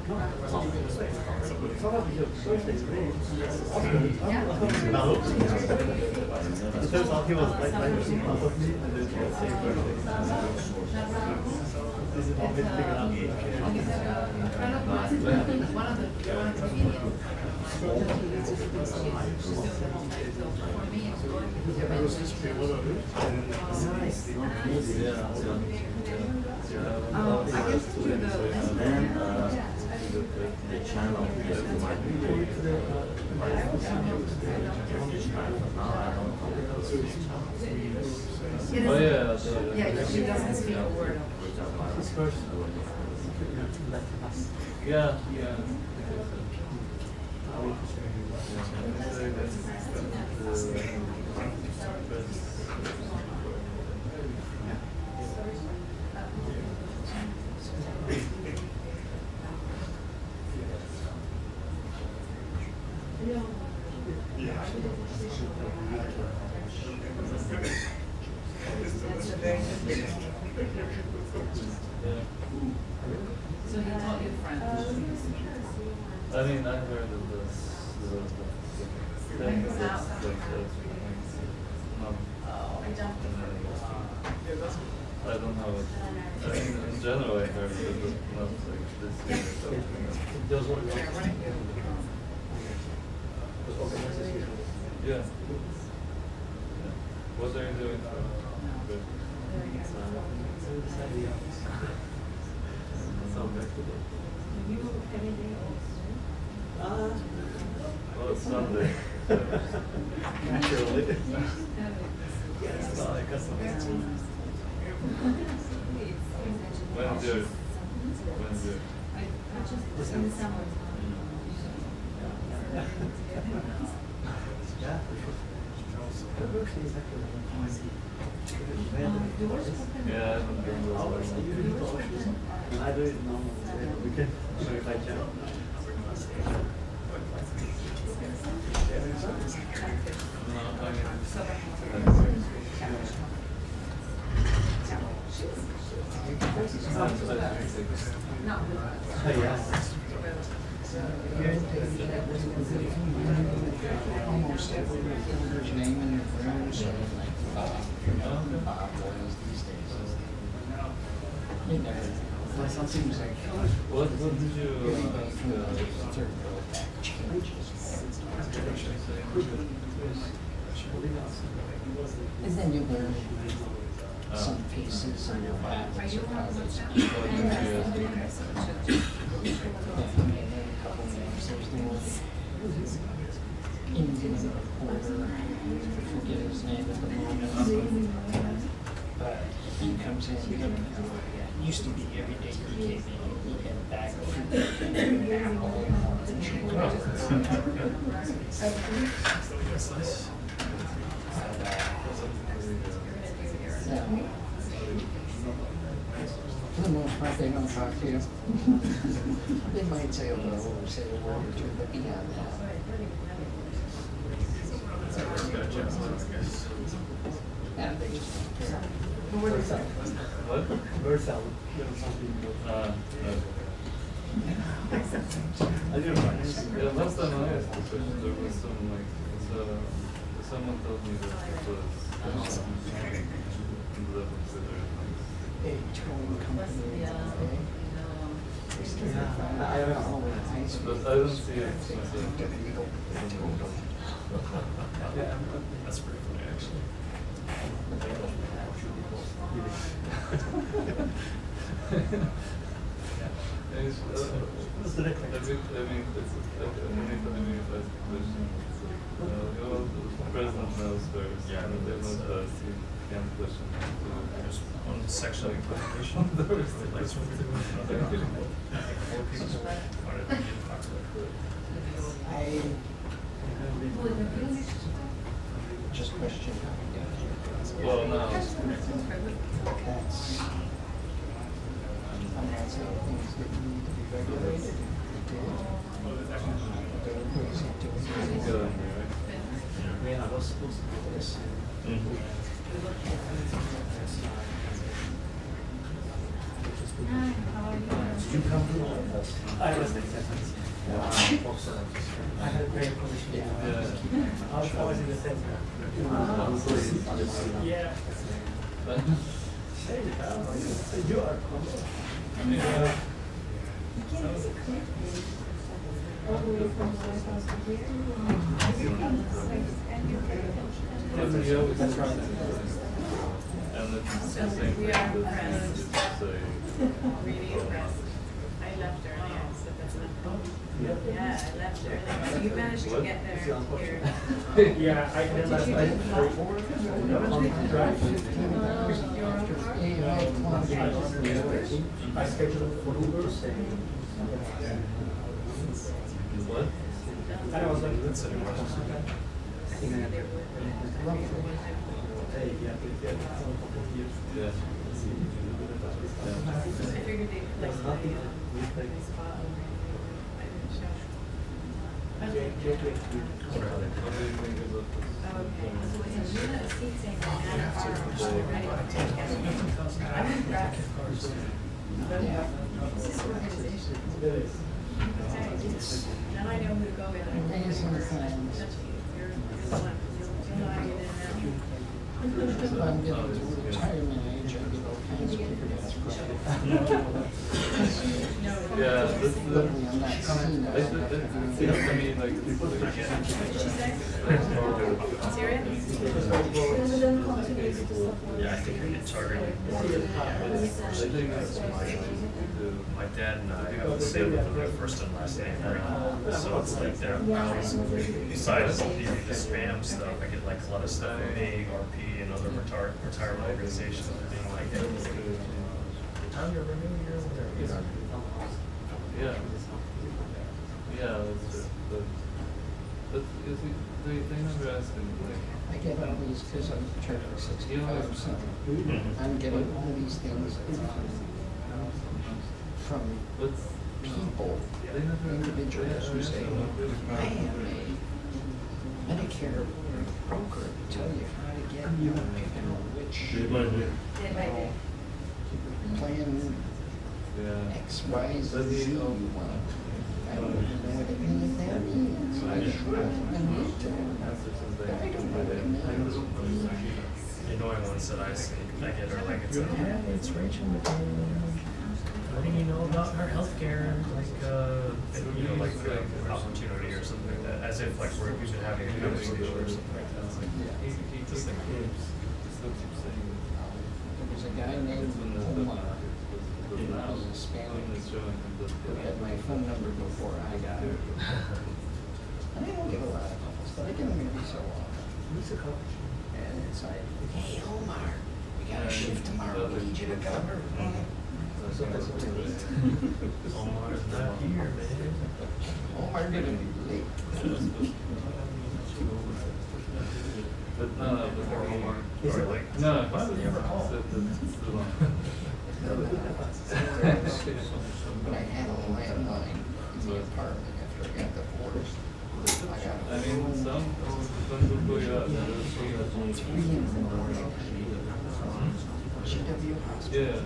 It turns out he was like 90% part of me, and then he was saying this is how we figure out. The channel oh yeah, she doesn't speak a word. Yeah. So he taught you French? I mean, I heard of this. I don't know. I mean, in general, I heard that it's not like this year. Yeah. What are you doing? Well, it's Sunday. Naturally. When's yours? Yeah. Yeah, I don't know. I do it now. We can show if I can. No, I Almost everybody's name in the room, so like Bob Boyles these days. He never. My son seems like. What did you And then you learn some pieces and your back. A couple names. There's the old Indian reporter, I forget his name at the moment. But he comes in, it used to be every day he came in, he had a bag of fruit and an apple and orange. For the most part, they don't talk to you. They might say a little, or say a word or two, but beyond that. Yeah, they just don't care. What? Bird salad. I didn't know. Yeah, last time I asked the question, there was some like, someone told me that it was in the A towing company. Yeah, I don't know. but I don't see it. Yeah, That's pretty funny, actually. What's the next I mean, it's anytime you ask a question, the president knows first, Yeah, and they that's, know that he can't question. There's one section of clarification. That's what we're doing. I just question how we got here. Well, no. That's, I'm not saying things that need to be regulated. Go in there, right? Yeah, I was supposed to do this. Hi, how are you? you come to I was I had a great position. Yeah. I was in the center. Yeah. But, Hey, you are That's right. And it's the same thing. We are friends. Say, Really impressed. I left early, I said that's not cool. Yeah, I left early. So you managed to get there here. Yeah, I can last night. I scheduled for Uber. what? And I was like, That's anymore. hey, yeah, Yeah. I figured they'd like my spot over here. I didn't show. What do you think about this? Oh, okay. So it's a seat saying that I'm impressed. It's this organization. Now I know who to go with. You're the one. You'll know how to get in and out. I'm getting to retirement age, I get all kinds of weird ass crap. Yeah, this is Literally, I'm not seeing that. I mean, like, it's What did she say? Syria? Yeah, I think I get targeted more. I think it's My dad and I have the same first and last name, right? So it's like they're besides the spam stuff, I get like a lot of stuff from me, RP, and other retirement organizations that are being like, hey, time to renew your whatever. yeah. Yeah, that's it. But is it, they never ask him, like, I get all these, because I'm turning 65, so I'm getting all these things from what's, people, they never, individuals who say, I am a Medicare broker to tell you how to get, you know, picking which plan yeah. X, Y, Z you want. I don't even know what any of that means. I sure I need to. But I don't know what it means. The annoying ones that I see, I get are like, it's like, Yeah, it's Rachel McCann. Letting you know about her healthcare, like, you know, like opportunity or something like that, as if like we've been having a conversation or something like that. It's like, He just like, still keeps saying, There was a guy named Omar. He was a Spanish. Who had my phone number before I got it. And I don't get a lot of calls, but I get them every so often. And it's like, hey Omar, we got a shift tomorrow, we need you to cover. Omar's not here, man. Omar gonna be late. But no, but Omar. Or like, no, why would they ever call? But I had a landline in the apartment after I got divorced. I got I mean, some people go out. 3 in the morning. GW hospital. Yeah.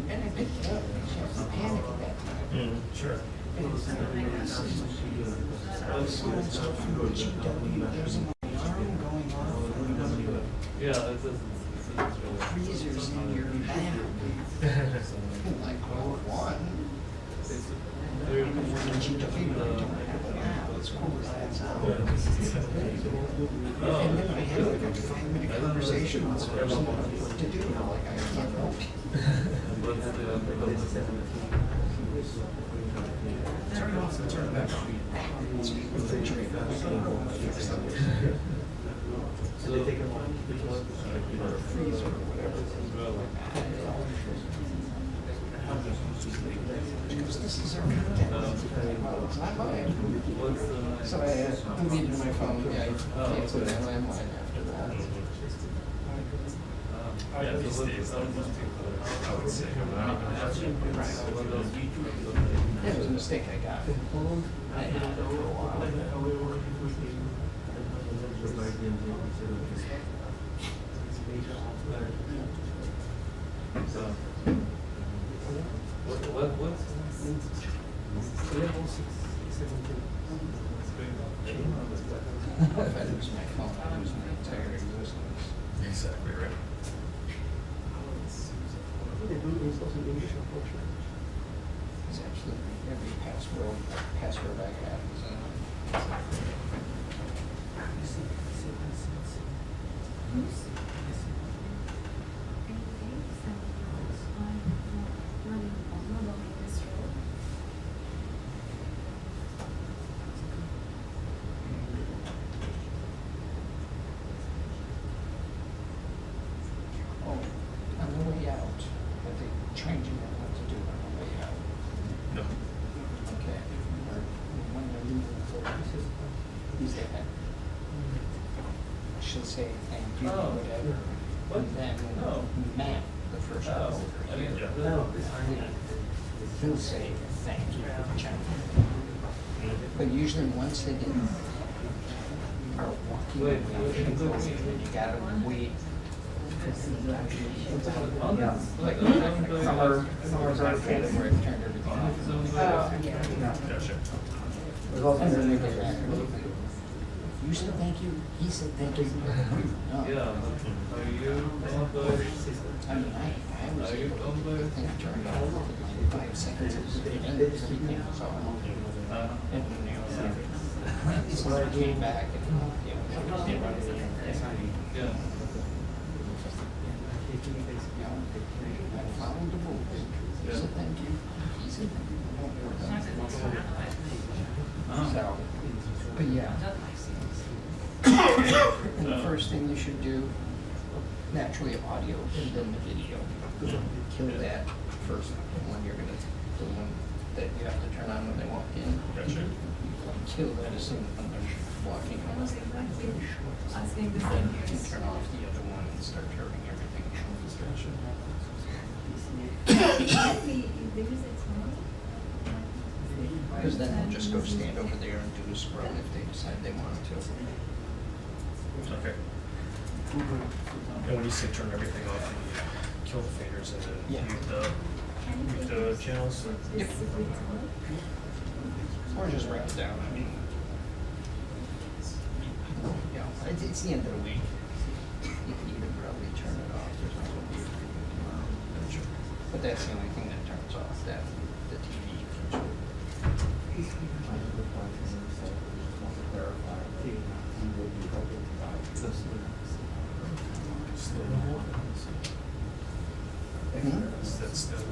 And I picked it up, and she was panic at that time. Sure. And it's like, so-and-so from GW, there's an alarm going off. Yeah, it's Freezers in your bathroom. Like, well, one. GW, I don't have it now, as cool as that sounds. And then I had like a 5-minute conversation with some person about what to do, and I'm like, I can't help you. Turn it off and turn it back on. It's refrigerator. So they take them on. Or a freezer or whatever. Because this is our content. Well, it's not mine. So I deleted my phone, yeah, I canceled that landline after that. Yeah, these days, like, most people, I would say, I'm not even happy. It was a mistake I got. I had it for a while. So, What's If I lose my phone, I lose my entire existence. Exactly, right. They do installs in English, unfortunately. It's absolutely every password I have is in. Oh, on the way out, are they changing it what to do on the way out? No. Okay. Or when they're leaving for, is that, she'll say thank you, Oh. whatever. What? And then Oh. Matt, the first Oh, one, I mean, Yeah. he'll say thank you, John. But usually once they get, are walking away, Wait, you gotta wait. Like, Yeah. from our category, where it turned everything off. Yeah, sure. And then they get back. You said thank you, he said thank you. No. Yeah, are you owned by, I mean, I was are you able owned to by? get the thing turned off in like 5 seconds. And everything was all. And then they were, so I came back and, you know, they run it in. Yeah. I followed the rules. He said thank you, he said thank you. So, but yeah. And the first thing you should do, naturally audio and then the video. Kill that first one you're gonna, the one that you have to turn on when they walk in. Gotcha. Kill that as soon as they're walking in. Asking the Then same you can turn off the other one and start turning everything on. Because then they'll just go stand over there and do a scrub if they decide they want to. Okay. And when you say turn everything off, you kill the faders and Yeah. then mute the channels? Yep. Or just write it down, I mean. You know, it's the end of the week. You can probably turn it off, there's no weird thing tomorrow. But that's the only thing that turns off, that, the TV. That's still.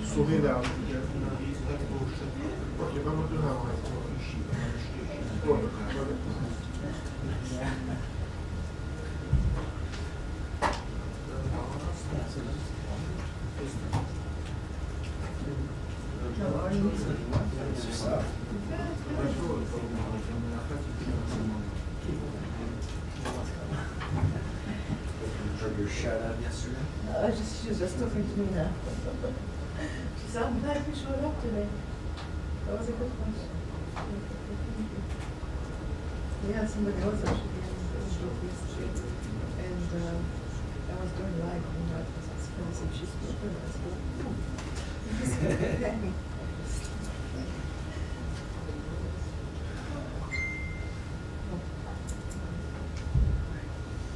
Sorrir Heard your shout out yesterday? She was just talking to me now. She said, I'm glad you showed up today. That was a good question. Yeah, somebody else actually gave us a joke yesterday. And I was doing live on that because it's funny, so she's spoken as well.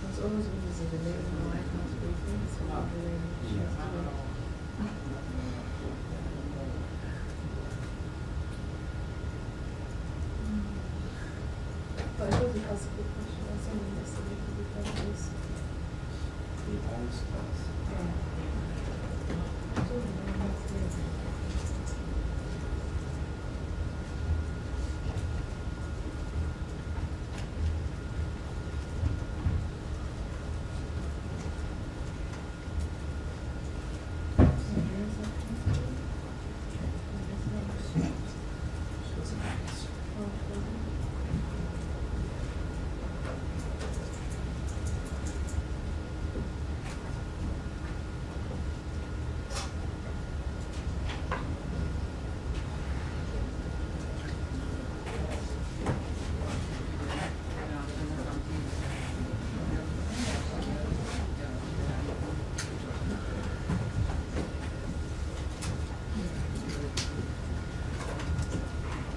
It's always when there's a delay in the White House briefing, so we're doing. But it was a possible question. I saw them yesterday to be done this. The old stuff. Yeah. I told them that's it.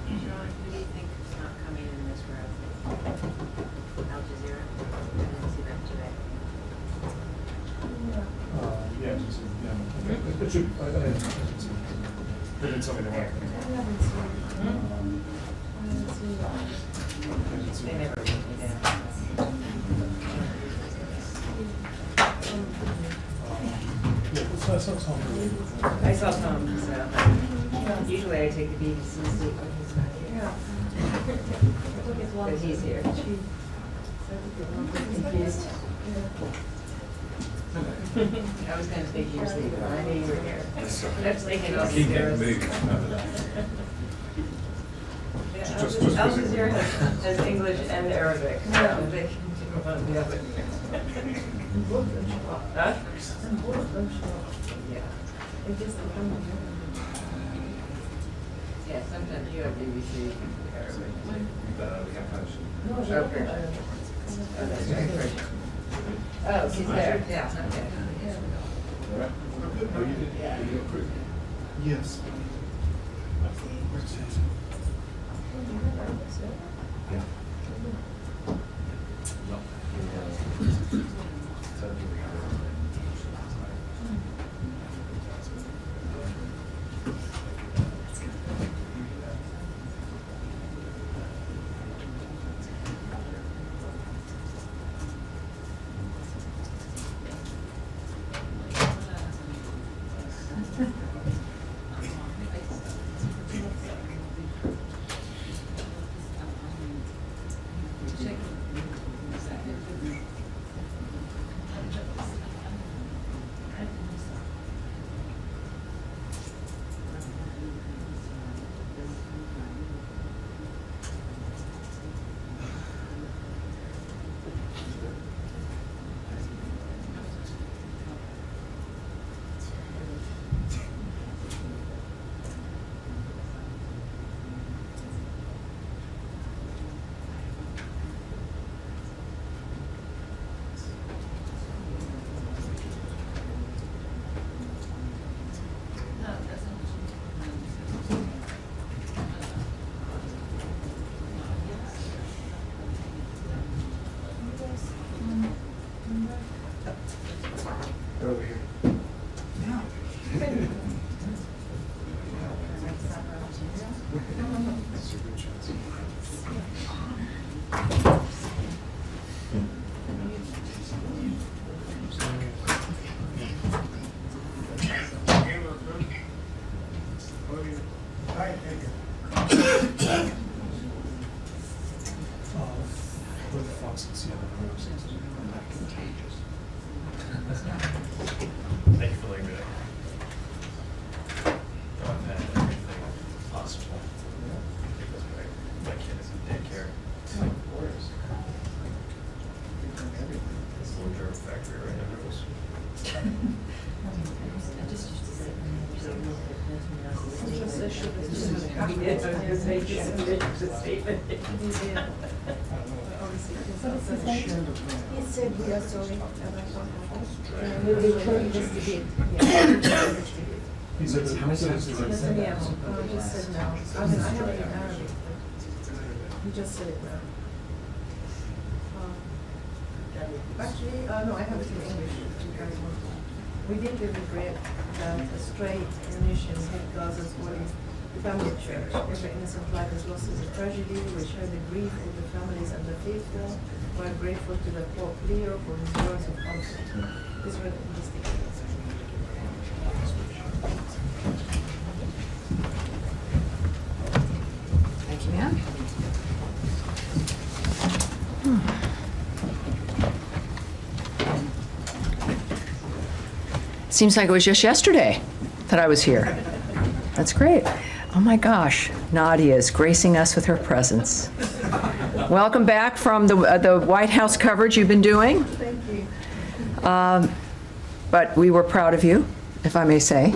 Sean, who do you think is not coming in this row? Al Jazeera? I didn't see that today. Yeah, just, yeah. It should, I didn't tell me they weren't. I haven't seen it. I haven't seen it. They never put me down. Yeah, that's not I saw Tom, so usually I take the BBC seat when he's not here. Yeah. But he's here. Confused. I was gonna take your seat, but I knew you were here. That's like an Al Jazeera. Al Jazeera has English and Arabic, so they can do one or the other. Both of them show up. Huh? And both of them show up. Yeah. It just depends. Yeah, sometimes you have BBC Arabic. No, she Okay. don't. Oh, that's right. Oh, she's there, yeah, okay. Yes. Yeah. Over here. Put the faucets in the room. Thank you for letting me know. I've had everything possible. Because my kid is in daycare. This little germ factory right now. He said we are sorry about what happened. We will investigate. Yeah. He said, how much is it? Yeah, he just said no. I mean, I have it in Arabic, but he just said it now. Actually, no, I have it in English. If you guys want to. We deeply regret that a stray ammunition hit Gaza's Holy Family Church. Every innocent life is lost is a tragedy. We share the grief with the families and the faithful. We are grateful to the Pope Leo for his words of comfort. Israel investigates. Thank you, ma'am. Seems like it was just yesterday that I was here. That's great. Oh my gosh, Nadia is gracing us with her presence. Welcome back from the White House coverage you've been doing. Thank you. But we were proud of you, if I may say.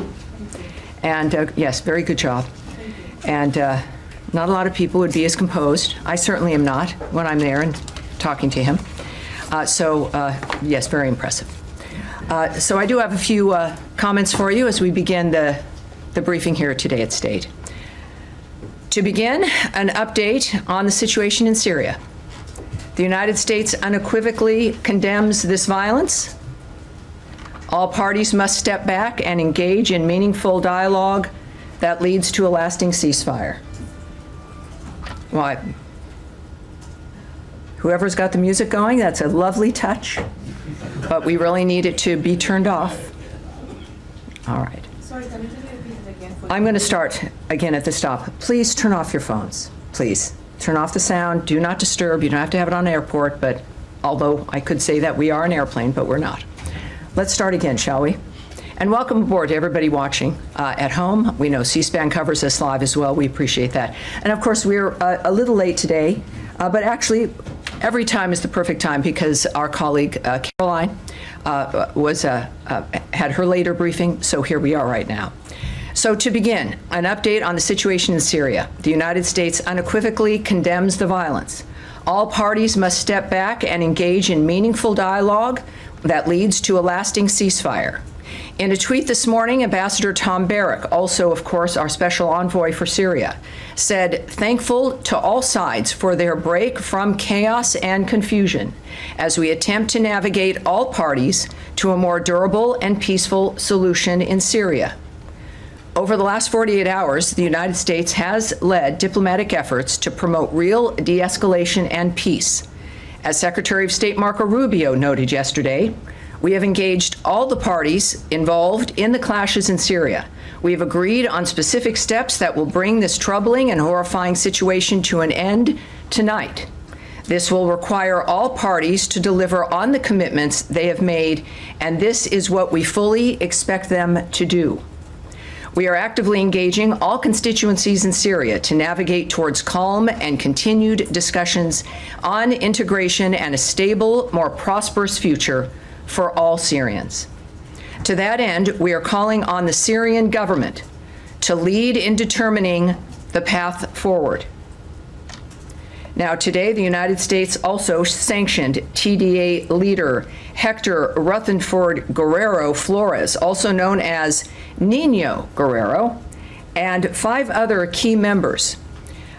And yes, very good job. And not a lot of people would be as composed. I certainly am not when I'm there and talking to him. Yes, very impressive. So I do have a few comments for you as we begin the briefing here today at State. To begin, an update on the situation in Syria. The United States unequivocally condemns this violence. All parties must step back and engage in meaningful dialogue that leads to a lasting ceasefire. Well, whoever's got the music going, that's a lovely touch, but we really need it to be turned off. All right. Sorry, can you repeat it again? I'm going to start again at the stop. Please turn off your phones. Please turn off the sound. Do not disturb. You don't have to have it on airport, but although I could say that we are an airplane, but we're not. Let's start again, shall we? And welcome aboard to everybody watching at home. We know C-SPAN covers us live as well. We appreciate that. And of course, we're a little late today, but actually, every time is the perfect time because our colleague Caroline had her later briefing, so here we are right now. So to begin, an update on the situation in Syria. The United States unequivocally condemns the violence. All parties must step back and engage in meaningful dialogue that leads to a lasting ceasefire. In a tweet this morning, Ambassador Tom Barrack, also, of course, our special envoy for Syria, said, "Thankful to all sides for their break from chaos and confusion as we attempt to navigate all parties to a more durable and peaceful solution in Syria." Over the last 48 hours, the United States has led diplomatic efforts to promote real de-escalation and peace. As Secretary of State Marco Rubio noted yesterday, we have engaged all the parties involved in the clashes in Syria. We have agreed on specific steps that will bring this troubling and horrifying situation to an end tonight. This will require all parties to deliver on the commitments they have made, and this is what we fully expect them to do. We are actively engaging all constituencies in Syria to navigate towards calm and continued discussions on integration and a stable, more prosperous future for all Syrians. To that end, we are calling on the Syrian government to lead in determining the path forward. Now, today, the United States also sanctioned TDA leader Hector Rutherford Guerrero Flores, also known as Nino Guerrero, and 5 other key members.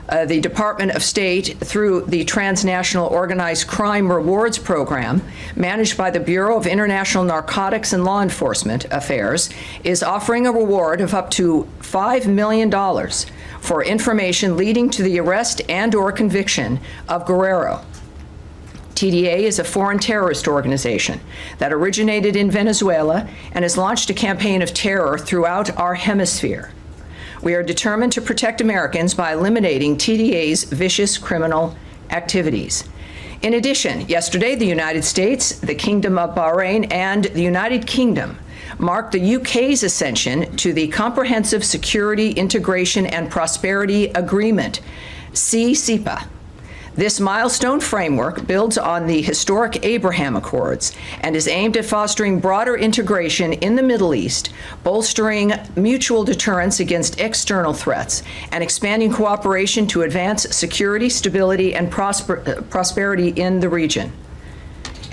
The Department of State, through the Transnational Organized Crime Rewards Program, managed by the Bureau of International Narcotics and Law Enforcement Affairs, is offering a reward of up to $5 million for information leading to the arrest and/or conviction of Guerrero. TDA is a foreign terrorist organization that originated in Venezuela and has launched a campaign of terror throughout our hemisphere. We are determined to protect Americans by eliminating TDA's vicious criminal activities. In addition, yesterday, the United States, the Kingdom of Bahrain, and the United Kingdom marked the UK's ascension to the Comprehensive Security, Integration, and Prosperity Agreement, CCPA. This milestone framework builds on the historic Abraham Accords and is aimed at fostering broader integration in the Middle East, bolstering mutual deterrence against external threats, and expanding cooperation to advance security, stability, and prosperity in the region.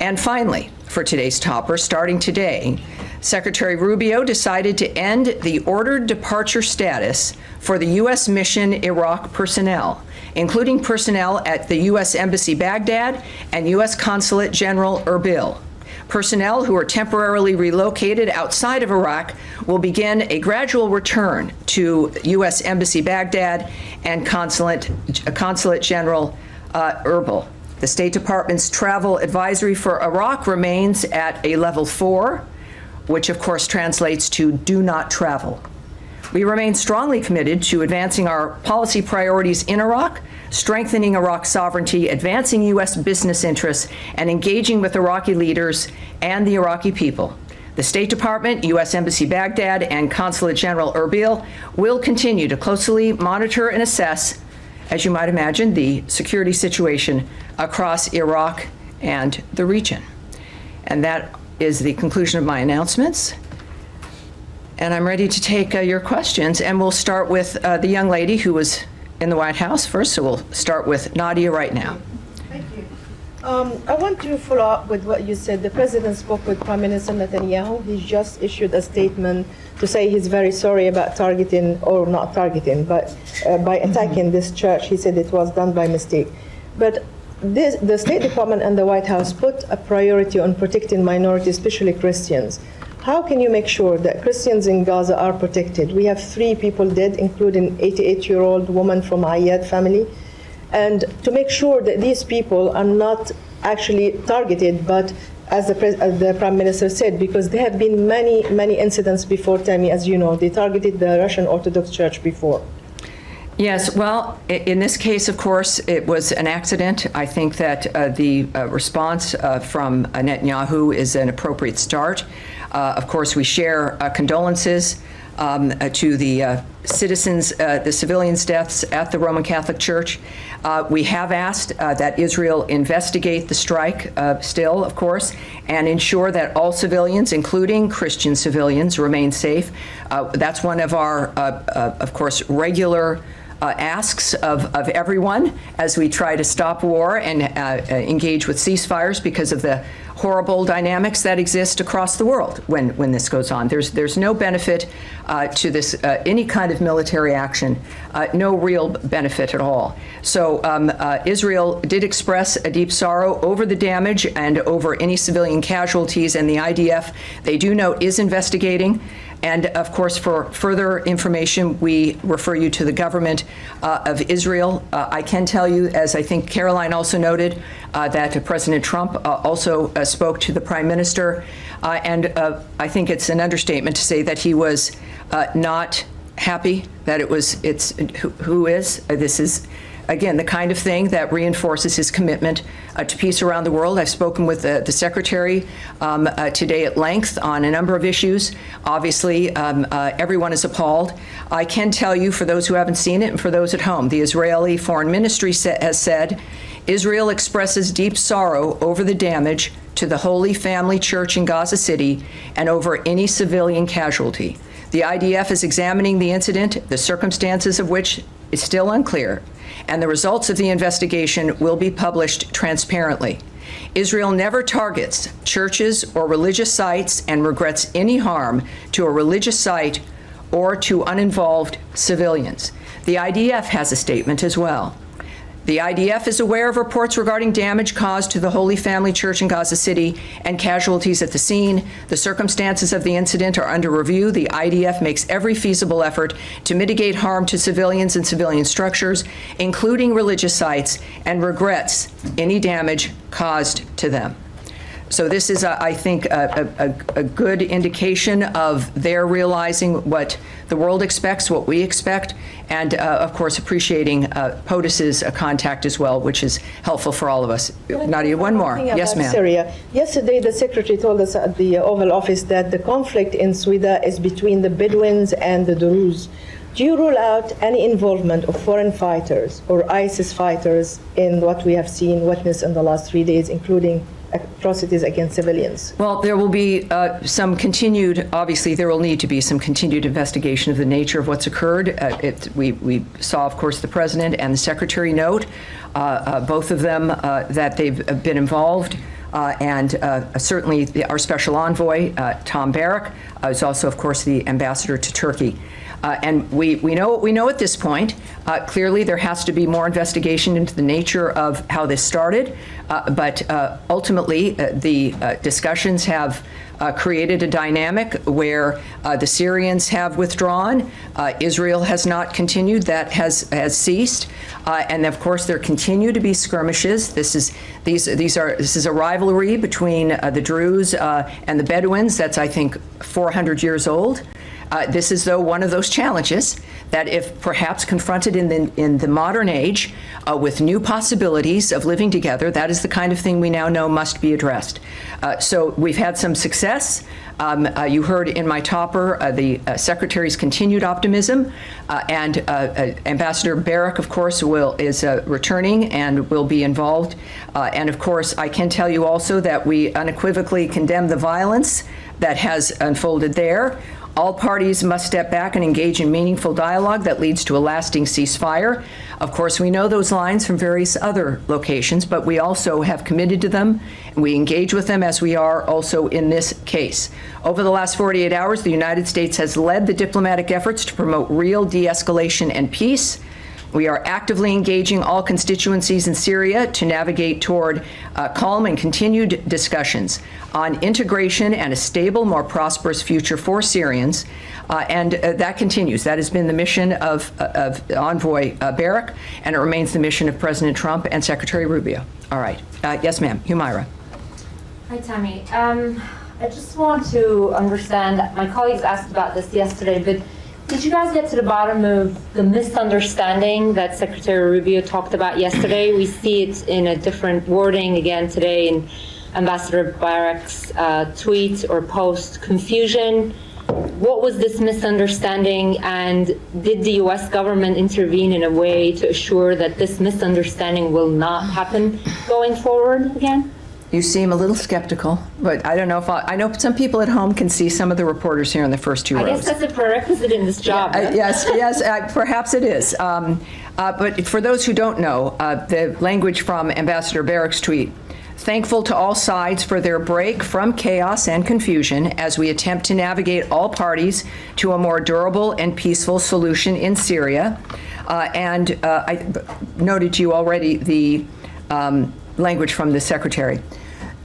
And finally, for today's topper, starting today, Secretary Rubio decided to end the ordered departure status for the U.S. Mission Iraq personnel, including personnel at the U.S. Embassy Baghdad and U.S. Consulate General Erbil. Personnel who are temporarily relocated outside of Iraq will begin a gradual return to U.S. Embassy Baghdad and Consulate General Erbil. The State Department's travel advisory for Iraq remains at a level 4, which of course translates to do not travel. We remain strongly committed to advancing our policy priorities in Iraq, strengthening Iraq's sovereignty, advancing U.S. business interests, and engaging with Iraqi leaders and the Iraqi people. The State Department, U.S. Embassy Baghdad, and Consulate General Erbil will continue to closely monitor and assess, as you might imagine, the security situation across Iraq and the region. And that is the conclusion of my announcements. And I'm ready to take your questions, and we'll start with the young lady who was in the White House first, so we'll start with Nadia right now. Thank you. I want to follow up with what you said. The president spoke with Prime Minister Netanyahu. He just issued a statement to say he's very sorry about targeting, or not targeting, but by attacking this church. He said it was done by mistake. But the State Department and the White House put a priority on protecting minorities, especially Christians. How can you make sure that Christians in Gaza are protected? We have 3 people dead, including an 88-year-old woman from Ayad family. And to make sure that these people are not actually targeted, but as the Prime Minister said, because there have been many incidents before, Tammy, as you know. They targeted the Russian Orthodox Church before. Yes, well, in this case, of course, it was an accident. I think that the response from Netanyahu is an appropriate start. Of course, we share condolences to the citizens, the civilians' deaths at the Roman Catholic Church. We have asked that Israel investigate the strike still, of course, and ensure that all civilians, including Christian civilians, remain safe. That's one of our, of course, regular asks of everyone as we try to stop war and engage with ceasefires because of the horrible dynamics that exist across the world when this goes on. There's no benefit to this, any kind of military action, no real benefit at all. So Israel did express a deep sorrow over the damage and over any civilian casualties, and the IDF, they do note, is investigating. And of course, for further information, we refer you to the government of Israel. I can tell you, as I think Caroline also noted, that President Trump also spoke to the Prime Minister. And I think it's an understatement to say that he was not happy, that this is, again, the kind of thing that reinforces his commitment to peace around the world. I've spoken with the Secretary today at length on a number of issues. Obviously, everyone is appalled. I can tell you, for those who haven't seen it and for those at home, the Israeli Foreign Ministry has said, Israel expresses deep sorrow over the damage to the Holy Family Church in Gaza City and over any civilian casualty. The IDF is examining the incident, the circumstances of which is still unclear, and the results of the investigation will be published transparently. Israel never targets churches or religious sites and regrets any harm to a religious site or to uninvolved civilians. The IDF has a statement as well. The IDF is aware of reports regarding damage caused to the Holy Family Church in Gaza City and casualties at the scene. The circumstances of the incident are under review. The IDF makes every feasible effort to mitigate harm to civilians and civilian structures, including religious sites, and regrets any damage caused to them. So this is, I think, a good indication of their realizing what the world expects, what we expect, and of course appreciating POTUS's contact as well, which is helpful for all of us. Nadia, one more. Yes, ma'am. Syria. Yesterday, the secretary told us at the Oval Office that the conflict in Sweden is between the Bedouins and the Druze. Do you rule out any involvement of foreign fighters or ISIS fighters in what we have seen, witnessed in the last 3 days, including atrocities against civilians? Well, there will be some continued, obviously, there will need to be some continued investigation of the nature of what's occurred. We saw, of course, the president and the secretary note, both of them, that they've been involved. And certainly our special envoy, Tom Barrack, is also, of course, the ambassador to Turkey. And we know what we know at this point. Clearly, there has to be more investigation into the nature of how this started. But ultimately, the discussions have created a dynamic where the Syrians have withdrawn. Israel has not continued. That has ceased. And of course, there continue to be skirmishes. This is a rivalry between the Druze and the Bedouins. That's, I think, 400 years old. This is, though, one of those challenges that, if perhaps confronted in the modern age with new possibilities of living together, that is the kind of thing we now know must be addressed. So we've had some success. You heard in my topper the Secretary's continued optimism, and Ambassador Barrack, of course, is returning and will be involved. And of course, I can tell you also that we unequivocally condemn the violence that has unfolded there. All parties must step back and engage in meaningful dialogue that leads to a lasting ceasefire. Of course, we know those lines from various other locations, but we also have committed to them, and we engage with them as we are also in this case. Over the last 48 hours, the United States has led the diplomatic efforts to promote real de-escalation and peace. We are actively engaging all constituencies in Syria to navigate toward calm and continued discussions on integration and a stable, more prosperous future for Syrians. And that continues. That has been the mission of Envoy Barrack, and it remains the mission of President Trump and Secretary Rubio. All right. Yes, ma'am. Humaira. Hi, Tammy. I just want to understand, my colleagues asked about this yesterday, but did you guys get to the bottom of the misunderstanding that Secretary Rubio talked about yesterday? We see it in a different wording again today in Ambassador Barrack's tweet or post. Confusion. What was this misunderstanding, and did the U.S. government intervene in a way to assure that this misunderstanding will not happen going forward again? You seem a little skeptical, but I don't know if I know some people at home can see some of the reporters here in the first two rows. I guess that's a prerequisite in this job. Yes, perhaps it is. But for those who don't know, the language from Ambassador Barrack's tweet: thankful to all sides for their break from chaos and confusion as we attempt to navigate all parties to a more durable and peaceful solution in Syria. And I noted to you already the language from the Secretary.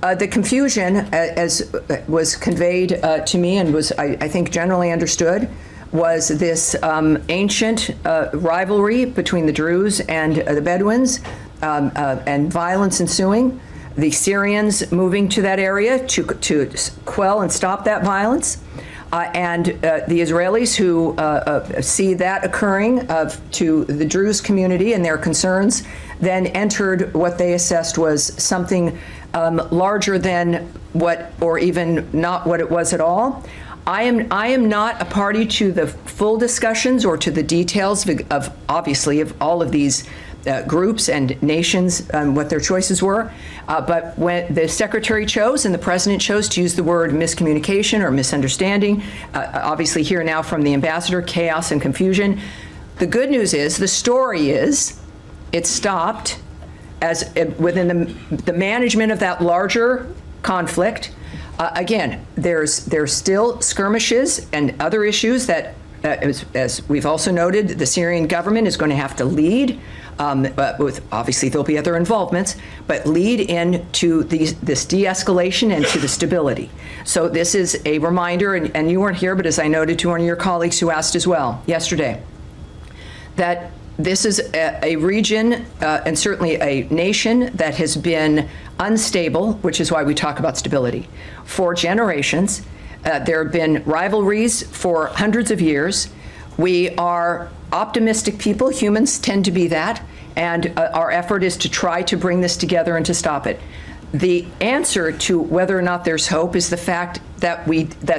The confusion, as was conveyed to me and was, I think, generally understood, was this ancient rivalry between the Druze and the Bedouins, and violence ensuing, the Syrians moving to that area to quell and stop that violence, and the Israelis who see that occurring to the Druze community and their concerns, then entered what they assessed was something larger than what, or even not what it was at all. I am not a party to the full discussions or to the details of obviously of all of these groups and nations and what their choices were. But when the Secretary chose and the President chose to use the word miscommunication or misunderstanding, obviously here now from the Ambassador, chaos and confusion. The good news is, the story is, it stopped as within the management of that larger conflict. Again, there's still skirmishes and other issues that, as we've also noted, the Syrian government is going to have to lead. With obviously there'll be other involvements, but lead into this de-escalation and to the stability. So this is a reminder, and you weren't here, but as I noted to one of your colleagues who asked as well yesterday, that This is a region and certainly a nation that has been unstable, which is why we talk about stability, for generations. There have been rivalries for hundreds of years. We are optimistic people. Humans tend to be that. And our effort is to try to bring this together and to stop it. The answer to whether or not there's hope is the fact that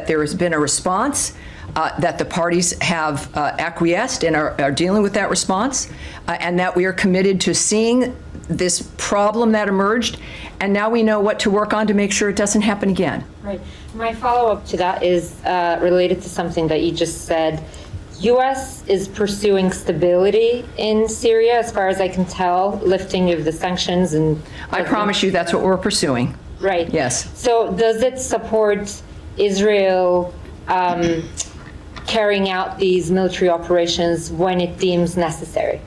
there has been a response, that the parties have acquiesced and are dealing with that response, and that we are committed to seeing this problem that emerged, and now we know what to work on to make sure it doesn't happen again. Right. My follow-up to that is related to something that you just said. U.S. is pursuing stability in Syria, as far as I can tell, lifting of the sanctions and... I promise you that's what we're pursuing. Right. Yes. So does it support Israel carrying out these military operations when it deems necessary?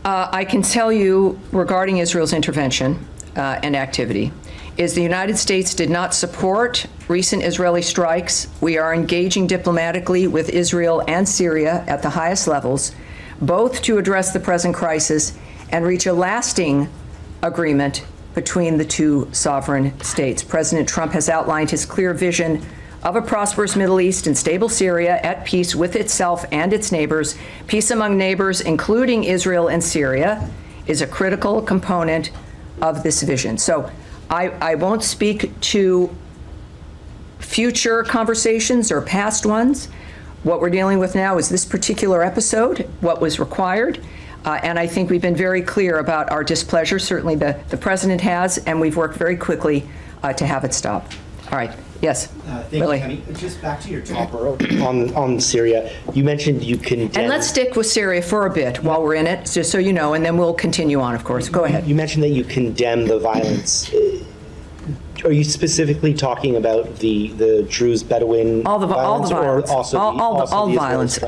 I can tell you regarding Israel's intervention and activity is the United States did not support recent Israeli strikes. We are engaging diplomatically with Israel and Syria at the highest levels, both to address the present crisis and reach a lasting agreement between the two sovereign states. President Trump has outlined his clear vision of a prosperous Middle East and stable Syria at peace with itself and its neighbors. Peace among neighbors, including Israel and Syria, is a critical component of this vision. So I won't speak to future conversations or past ones. What we're dealing with now is this particular episode, what was required, and I think we've been very clear about our displeasure. Certainly the president has, and we've worked very quickly to have it stop. All right. Yes. Thank Willie. you, Tammy. Just back to your talk on Syria. You mentioned you condemned... And let's stick with Syria for a bit while we're in it, just so you know, and then we'll continue on, of course. Go ahead. You mentioned that you condemn the violence. Are you specifically talking about the Druze Bedouin all the violence, violence, or also all the violence?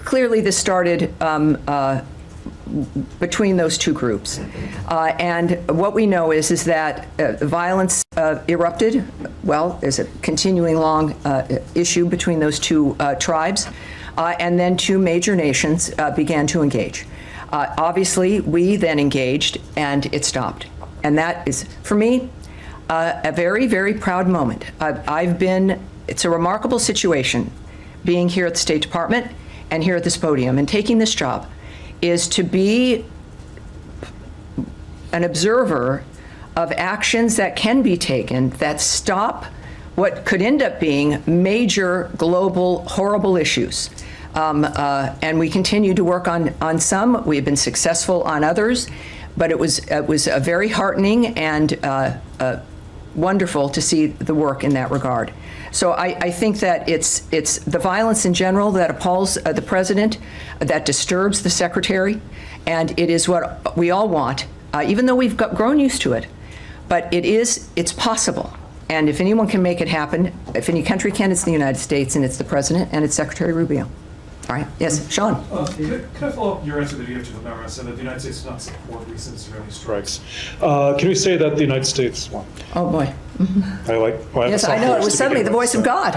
Clearly, this started between those two groups, and what we know is that violence erupted. Well, there's a continuing long issue between those two tribes, and then two major nations began to engage. Obviously, we then engaged, and it stopped, and that is, for me, a very, very proud moment. It's a remarkable situation being here at the State Department and here at this podium and taking this job is to be an observer of actions that can be taken that stop what could end up being major global horrible issues. And we continue to work on some. We've been successful on others, but it was a very heartening and wonderful to see the work in that regard. So I think that it's the violence in general that appalls the president, that disturbs the secretary, and it is what we all want, even though we've grown used to it. But it's possible. And if anyone can make it happen, if any country can, it's the United States, and it's the president, and it's Secretary Rubio. All right. Yes, Sean. Can I follow up your answer that you gave to the member said that the United States does not support recent Israeli strikes? Can we say that the United States won? Oh, boy. Yes, I know. It was suddenly the voice of God.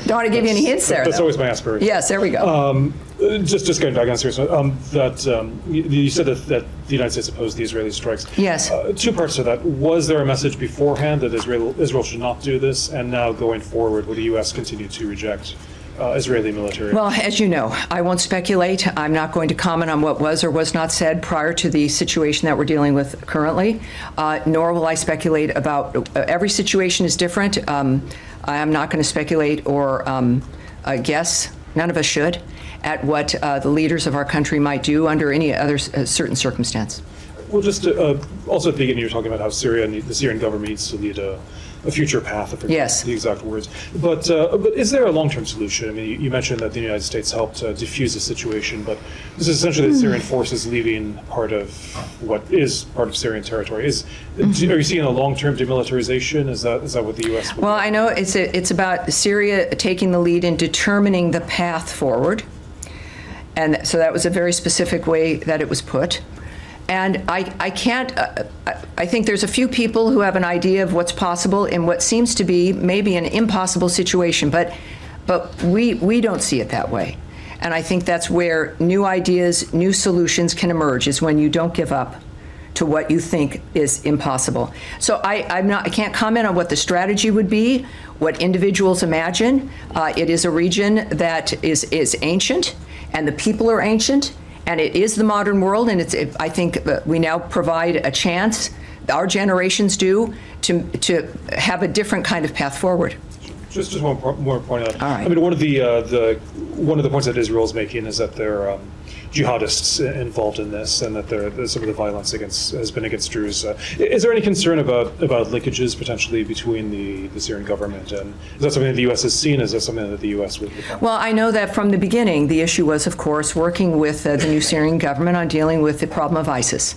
Don't want to give you any hints there. That's always my aspiration. Yes, there we go. Just getting back on serious note, you said that the United States opposed the Israeli strikes. Yes. Two parts to that. Was there a message beforehand that Israel should not do this? And now going forward, will the U.S. continue to reject Israeli military? Well, as you know, I won't speculate. I'm not going to comment on what was or was not said prior to the situation that we're dealing with currently, nor will I speculate about every situation is different. I am not going to speculate or guess, none of us should, at what the leaders of our country might do under any other certain circumstance. Well, just also at the beginning, you were talking about how the Syrian government needs to lead a future path, I forget yes. the exact words. But is there a long-term solution? I mean, you mentioned that the United States helped defuse the situation, but this is essentially the Syrian forces leaving part of what is part of Syrian territory. Are you seeing a long-term demilitarization? Is that what the U.S. Well, I know it's about Syria taking the lead in determining the path forward, and so that was a very specific way that it was put. And I can't, I think there's a few people who have an idea of what's possible in what seems to be maybe an impossible situation, but we don't see it that way. And I think that's where new ideas, new solutions can emerge, is when you don't give up to what you think is impossible. So I can't comment on what the strategy would be, what individuals imagine. It is a region that is ancient, and the people are ancient, and it is the modern world, and I think we now provide a chance, our generations do, to have a different kind of path forward. Just one more point on that. All right. I mean, one of the points that Israel is making is that there are jihadists involved in this, and that some of the violence has been against Druze. Is there any concern about linkages potentially between the Syrian government, and is that something that the U.S. has seen? Is that something that the U.S. would? Well, I know that from the beginning, the issue was, of course, working with the new Syrian government on dealing with the problem of ISIS.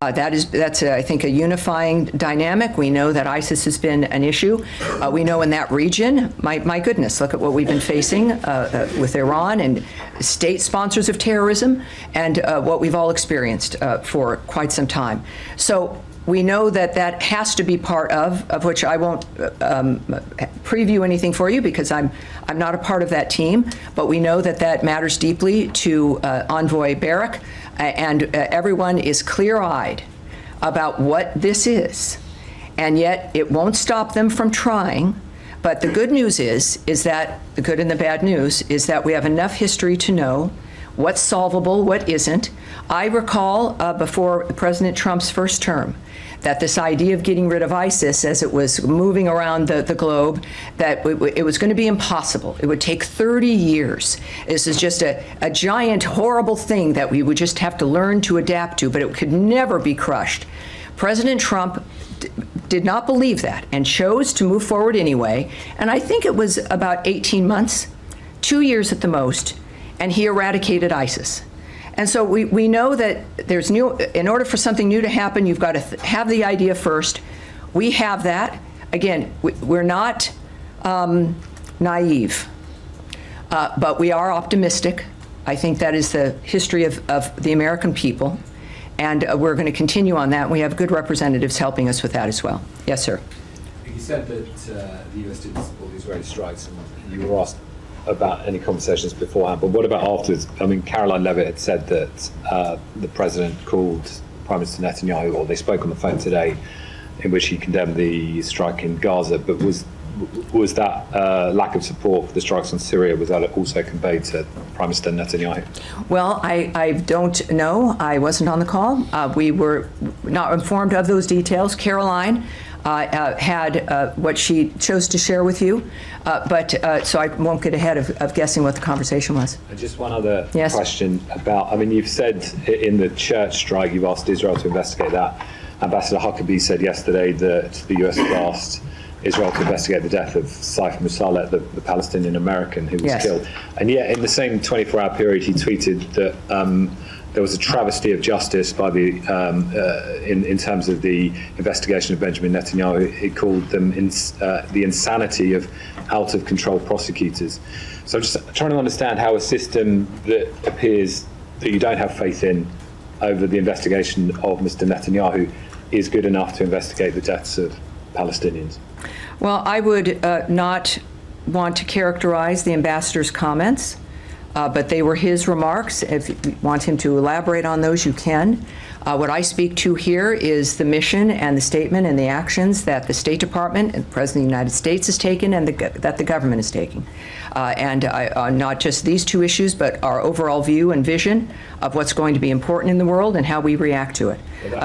That's I think, a unifying dynamic. We know that ISIS has been an issue. We know in that region, my goodness, look at what we've been facing with Iran and state sponsors of terrorism, and what we've all experienced for quite some time. So we know that has to be part of which I won't preview anything for you, because I'm not a part of that team, but we know that matters deeply to Envoy Barak, and everyone is clear-eyed about what this is, and yet it won't stop them from trying. But the good news is that the good and the bad news is that we have enough history to know what's solvable, what isn't. I recall before President Trump's first term that this idea of getting rid of ISIS as it was moving around the globe, that it was going to be impossible. It would take 30 years. This is just a giant, horrible thing that we would just have to learn to adapt to, but it could never be crushed. President Trump did not believe that and chose to move forward anyway. And I think it was about 18 months, 2 years at the most, and he eradicated ISIS. And so we know that there's in order for something new to happen, you've got to have the idea first. We have that. Again, we're not naive, but we are optimistic. I think that is the history of the American people. And we're going to continue on that. We have good representatives helping us with that as well. Yes, sir. You said that the U.S. didn't support the Israeli strikes, and you were asked about any conversations beforehand, but what about afterwards? I mean, Caroline Levitt had said that the president called Prime Minister Netanyahu, or they spoke on the phone today, in which he condemned the strike in Gaza, but was that lack of support for the strikes on Syria, was that also conveyed to Prime Minister Netanyahu? Well, I don't know. I wasn't on the call. We were not informed of those details. Caroline had what she chose to share with you, so I won't get ahead of guessing what the conversation was. And just one other Yes. question about, I mean, you've said in the church strike, you've asked Israel to investigate that. Ambassador Huckabee said yesterday that the US had asked Israel to investigate the death of Saif Musalleh, the Palestinian American who was Yes. killed. And yet, in the same 24-hour period, he tweeted that there was a travesty of justice by in terms of the investigation of Benjamin Netanyahu. He called them the insanity of out-of-control prosecutors. So I'm just trying to understand how a system that appears that you don't have faith in over the investigation of Mr. Netanyahu is good enough to investigate the deaths of Palestinians. Well, I would not want to characterize the ambassador's comments, but they were his remarks. If you want him to elaborate on those, you can. What I speak to here is the mission and the statement and the actions that the State Department and the President of the United States has taken and that the government is taking. And not just these two issues, but our overall view and vision of what's going to be important in the world and how we react to it.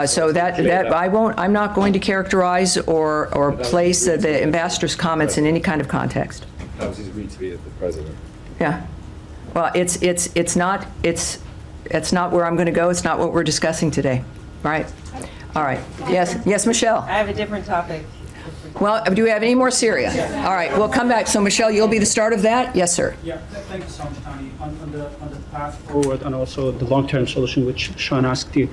So I'm not going to characterize or place the ambassador's comments in any kind of context. That was his retweet of the president. Yeah. Well, it's not where I'm going to go. It's not what we're discussing today. Right. All right. Yes, Michelle. I have a different topic. Well, do we have any more Syria? All right, we'll come back. So, Michelle, you'll be the start of that? Yes, sir. Yeah, thank you so much, Tony. On the path forward and also the long-term solution, which Sean asked you,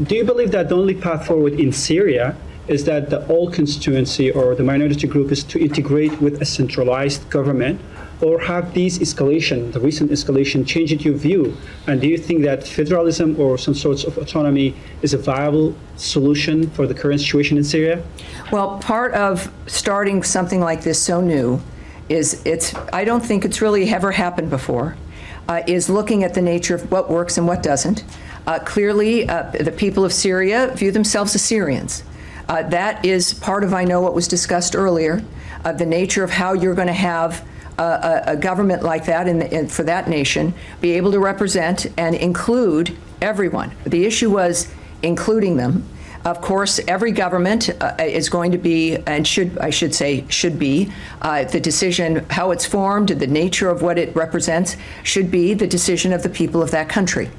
do you believe that the only path forward in Syria is that the all constituency or the minority group is to integrate with a centralized government? Or have the recent escalation, changed your view? And do you think that federalism or some sorts of autonomy is a viable solution for the current situation in Syria? Well, part of starting something like this so new is I don't think it's really ever happened before. is looking at the nature of what works and what doesn't. Clearly, the people of Syria view themselves as Syrians. That is part of, I know, what was discussed earlier, the nature of how you're going to have a government like that for that nation be able to represent and include everyone. The issue was including them. Of course, every government is going to be, and should be, the decision, how it's formed, the nature of what it represents, should be the decision of the people of that country.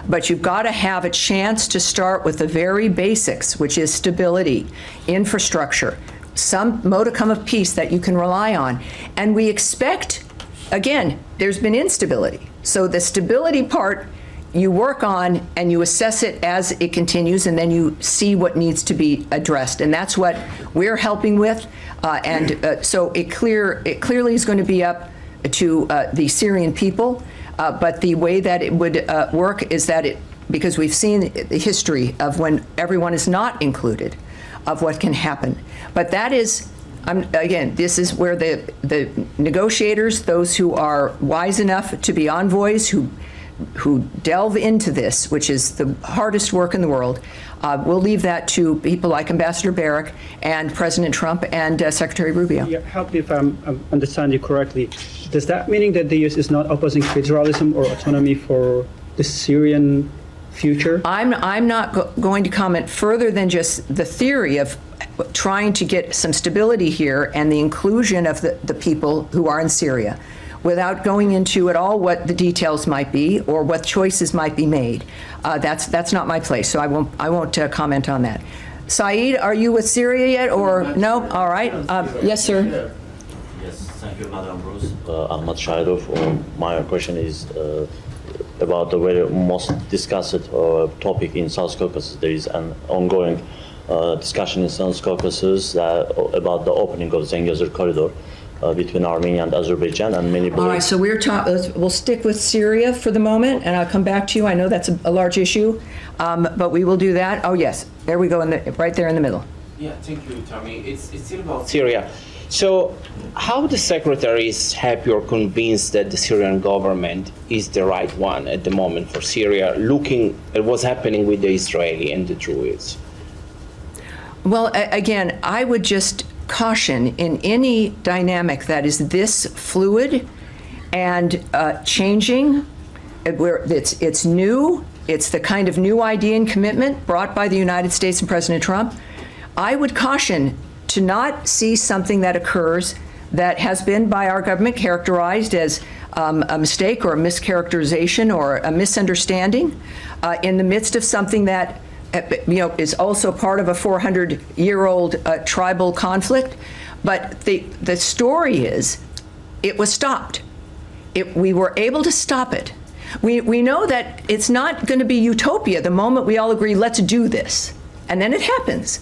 But you've got to have a chance to start with the very basics, which is stability, infrastructure, some modicum of peace that you can rely on. And we expect, again, there's been instability. So the stability part, you work on and you assess it as it continues, and then you see what needs to be addressed. And that's what we're helping with. So it clearly is going to be up to the Syrian people. But the way that it would work is that because we've seen the history of when everyone is not included, of what can happen. But that is, again, this is where the negotiators, those who are wise enough to be envoys, who delve into this, which is the hardest work in the world, we'll leave that to people like Ambassador Barak and President Trump and Secretary Rubio. Yeah, help me if I'm understanding you correctly. Does that mean that the U.S. is not opposing federalism or autonomy for the Syrian future? I'm not going to comment further than just the theory of trying to get some stability here and the inclusion of the people who are in Syria, without going into at all what the details might be or what choices might be made. That's not my place, so I won't comment on that. Saeed, are you with Syria yet, or no? All right. Yes, sir. Yes, thank you, Madam Bruce. Ahmad Shahidov. My question is about the very most discussed topic in South Caucasus. There is an ongoing discussion in South Caucasus about the opening of Zengezur corridor between Armenia and Azerbaijan, and many believe. All right, so we'll stick with Syria for the moment, and I'll come back to you. I know that's a large issue, but we will do that. Oh yes, there we go, right there in the middle. Yeah, thank you, Tommy. It's still about Syria. So, how the Secretary is happy or convinced that the Syrian government is the right one at the moment for Syria, looking at what's happening with the Israeli and the Druids? Well, again, I would just caution in any dynamic that is this fluid and changing, where it's new, it's the kind of new idea and commitment brought by the United States and President Trump. I would caution to not see something that occurs that has been by our government characterized as a mistake or a mischaracterization or a misunderstanding in the midst of something that is also part of a 400-year-old tribal conflict. But the story is, it was stopped. We were able to stop it. We know that it's not going to be utopia the moment we all agree, let's do this. And then it happens.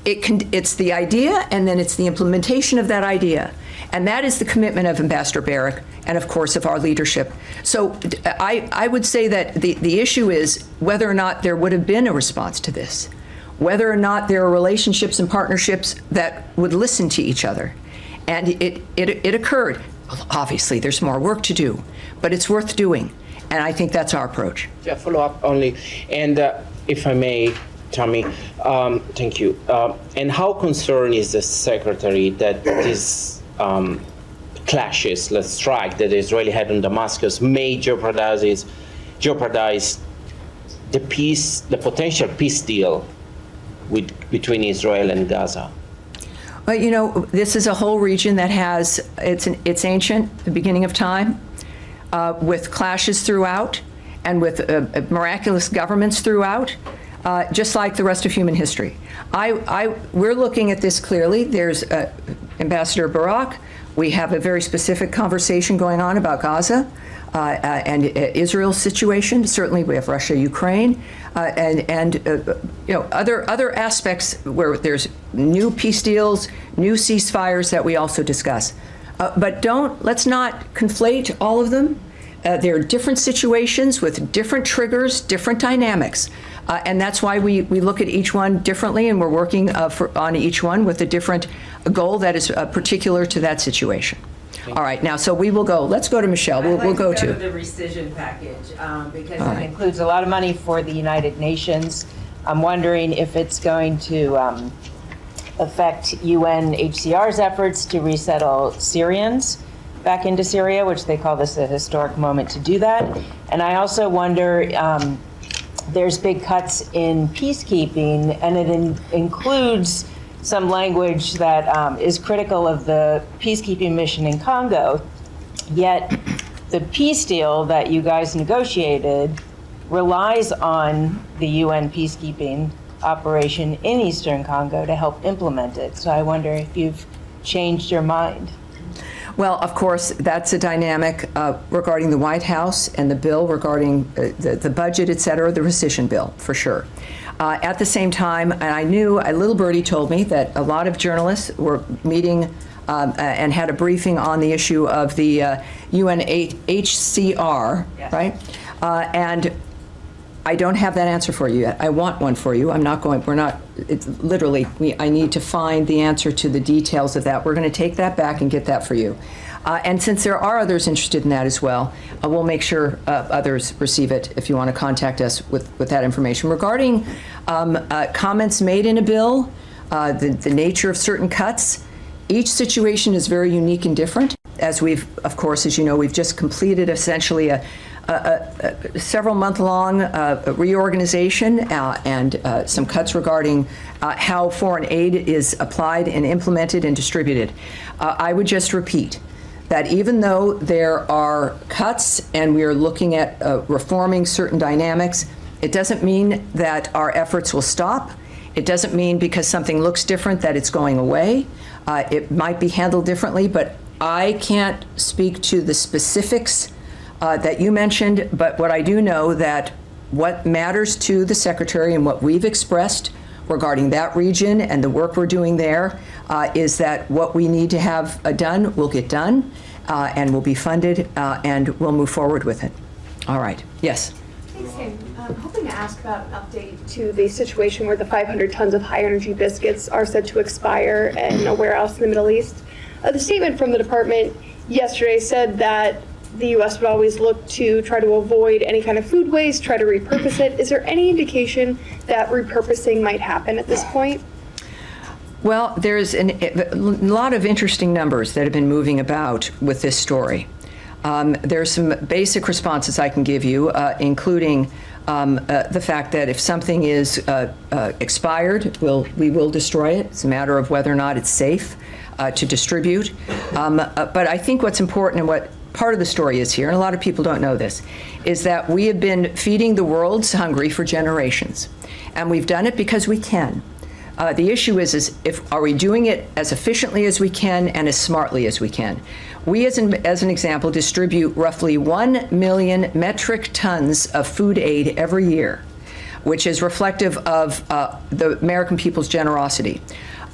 It's the idea, and then it's the implementation of that idea. And that is the commitment of Ambassador Barak and, of course, of our leadership. So I would say that the issue is whether or not there would have been a response to this, whether or not there are relationships and partnerships that would listen to each other. And it occurred. Obviously, there's more work to do, but it's worth doing. And I think that's our approach. Yeah, follow up only. And if I may, Tommy, thank you. And how concerned is the Secretary that this clashes, let's strike, that the Israeli had in Damascus may jeopardize the peace, the potential peace deal between Israel and Gaza? Well, this is a whole region that has, it's ancient, the beginning of time, with clashes throughout and with miraculous governments throughout, just like the rest of human history. We're looking at this clearly. There's Ambassador Barak. We have a very specific conversation going on about Gaza and Israel's situation. Certainly, we have Russia, Ukraine, and other aspects where there's new peace deals, new ceasefires that we also discuss. But let's not conflate all of them. There are different situations with different triggers, different dynamics. And that's why we look at each one differently, and we're working on each one with a different goal that is particular to that situation. All right, now, so we will go, let's go to Michelle. We'll go to. the rescission package, because All it right. includes a lot of money for the United Nations. I'm wondering if it's going to affect UNHCR's efforts to resettle Syrians back into Syria, which they call this a historic moment to do that. And I also wonder, there's big cuts in peacekeeping, and it includes some language that is critical of the peacekeeping mission in Congo. Yet the peace deal that you guys negotiated relies on the UN peacekeeping operation in Eastern Congo to help implement it. So I wonder if you've changed your mind. Well, of course, that's a dynamic regarding the White House and the bill regarding the budget, et cetera, the rescission bill, for sure. At the same time, and I knew, a little birdie told me that a lot of journalists were meeting and had a briefing on the issue of the UNHCR, Yes. right? And I don't have that answer for you yet. I want one for you. I'm not going, we're not, it's literally, I need to find the answer to the details of that. We're going to take that back and get that for you. And since there are others interested in that as well, we'll make sure others receive it if you want to contact us with that information. Regarding comments made in a bill, the nature of certain cuts, each situation is very unique and different. As we've, of course, as you know, we've just completed essentially a several month-long reorganization and some cuts regarding how foreign aid is applied and implemented and distributed. I would just repeat that even though there are cuts and we are looking at reforming certain dynamics, it doesn't mean that our efforts will stop. It doesn't mean because something looks different that it's going away. It might be handled differently, but I can't speak to the specifics that you mentioned, but what I do know that what matters to the Secretary and what we've expressed regarding that region and the work we're doing there is that what we need to have done will get done and will be funded and we'll move forward with it. All right. Yes. Thanks, Tim. I'm hoping to ask about an update to the situation where the 500 tons of high-energy biscuits are set to expire in a warehouse in the Middle East. The statement from the department yesterday said that the U.S. would always look to try to avoid any kind of food waste, try to repurpose it. Is there any indication that repurposing might happen at this point? Well, there's a lot of interesting numbers that have been moving about with this story. There's some basic responses I can give you, including the fact that if something is expired, we will destroy it. It's a matter of whether or not it's safe to distribute. But I think what's important and what part of the story is here, and a lot of people don't know this, is that we have been feeding the world's hungry for generations. And we've done it because we can. The issue is are we doing it as efficiently as we can and as smartly as we can? We, as an example, distribute roughly 1 million metric tons of food aid every year, which is reflective of the American people's generosity.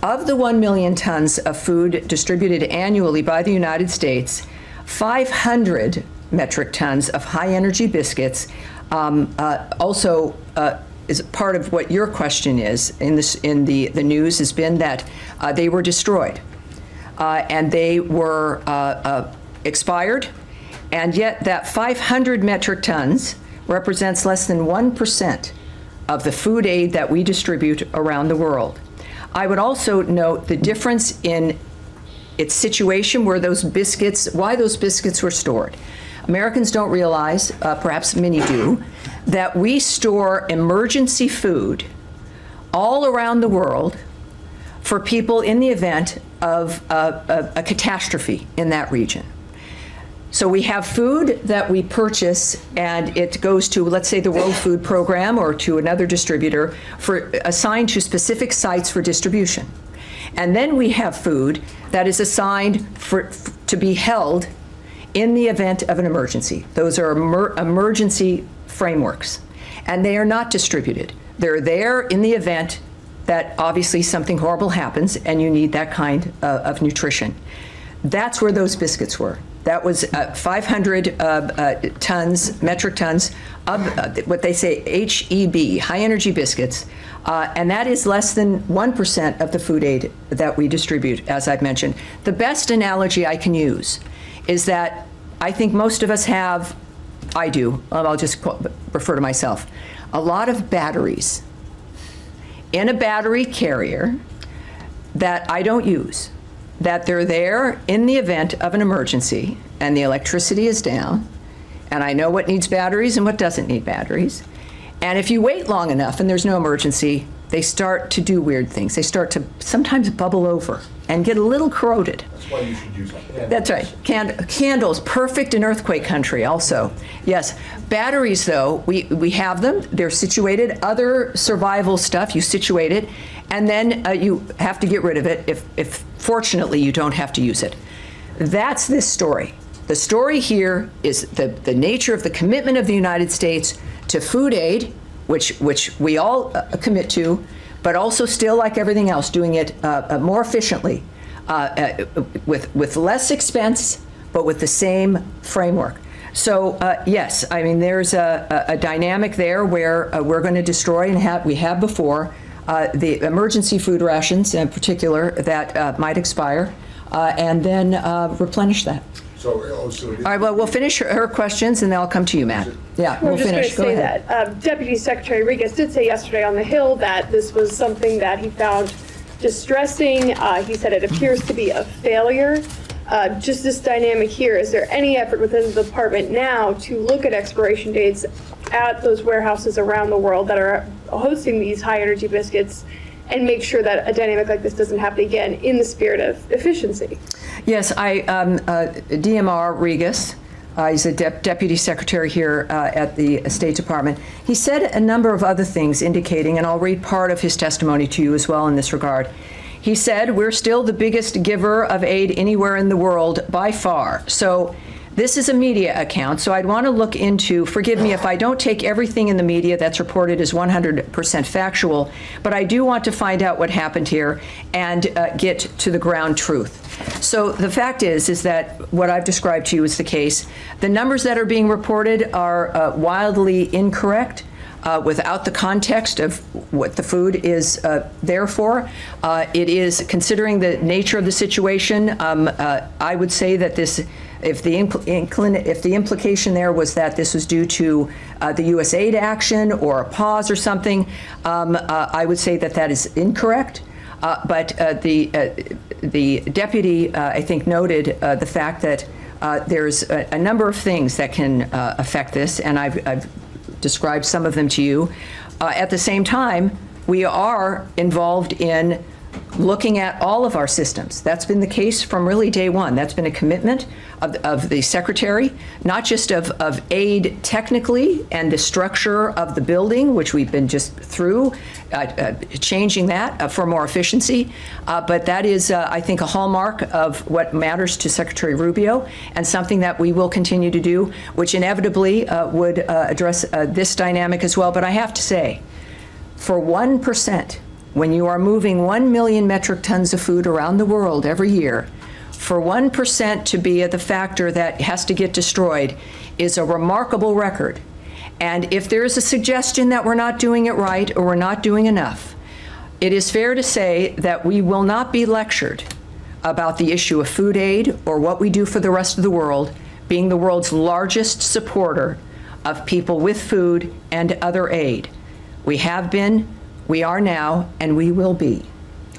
Of the 1 million tons of food distributed annually by the United States, 500 metric tons of high-energy biscuits also is part of what your question is in the news has been that they were destroyed and they were expired, and yet that 500 metric tons represents less than 1% of the food aid that we distribute around the world. I would also note the difference in its situation where why those biscuits were stored. Americans don't realize, perhaps many do, that we store emergency food all around the world for people in the event of a catastrophe in that region. So we have food that we purchase and it goes to, let's say, the World Food Program or to another distributor assigned to specific sites for distribution. And then we have food that is assigned to be held in the event of an emergency. Those are emergency frameworks, and they are not distributed. They're there in the event that obviously something horrible happens and you need that kind of nutrition. That's where those biscuits were. That was 500 metric tons of what they say HEB, high energy biscuits, and that is less than 1% of the food aid that we distribute, as I've mentioned. The best analogy I can use is that I think most of us have, I do, I'll just refer to myself, a lot of batteries in a battery carrier that I don't use, that they're there in the event of an emergency and the electricity is down, and I know what needs batteries and what doesn't need batteries. And if you wait long enough and there's no emergency, they start to do weird things. They start to sometimes bubble over and get a little corroded. That's why you should use them. That's right. Candles, perfect in earthquake country also. Yes. Batteries, though, we have them. They're situated. Other survival stuff, you situate it, and then you have to get rid of it if fortunately you don't have to use it. That's this story. The story here is the nature of the commitment of the United States to food aid, which we all commit to, but also still, like everything else, doing it more efficiently, with less expense, but with the same framework. So yes, I mean, there's a dynamic there where we're going to destroy, and we have before, the emergency food rations in particular that might expire, and then replenish that. So all right, well, we'll finish her questions, and then I'll come to you, Matt. Yeah, we'll finish. Go ahead. That Deputy Secretary Regas did say yesterday on the Hill that this was something that he found distressing. He said it appears to be a failure. Just this dynamic here, is there any effort within the department now to look at expiration dates at those warehouses around the world that are hosting these high energy biscuits and make sure that a dynamic like this doesn't happen again in the spirit of efficiency? Yes, DMR Regas, he's a deputy secretary here at the State Department. He said a number of other things indicating, and I'll read part of his testimony to you as well in this regard. He said, we're still the biggest giver of aid anywhere in the world by far. So this is a media account, so I'd want to look into, forgive me if I don't take everything in the media that's reported as 100% factual, but I do want to find out what happened here and get to the ground truth. So the fact is that what I've described to you is the case. The numbers that are being reported are wildly incorrect. Without the context of what the food is there for. It is, considering the nature of the situation, I would say that this, if the implication there was that this was due to the USAID action or a pause or something, I would say that that is incorrect. But the deputy, I think, noted the fact that there's a number of things that can affect this, and I've described some of them to you. At the same time, we are involved in looking at all of our systems. That's been the case from really day one. That's been a commitment of the secretary, not just of aid technically and the structure of the building, which we've been just through, changing that for more efficiency, but that is, I think, a hallmark of what matters to Secretary Rubio, and something that we will continue to do, which inevitably would address this dynamic as well. But I have to say, for 1%, when you are moving 1 million metric tons of food around the world every year, for 1% to be the factor that has to get destroyed is a remarkable record. And if there is a suggestion that we're not doing it right or we're not doing enough, it is fair to say that we will not be lectured about the issue of food aid or what we do for the rest of the world, being the world's largest supporter of people with food and other aid. We have been, we are now, and we will be.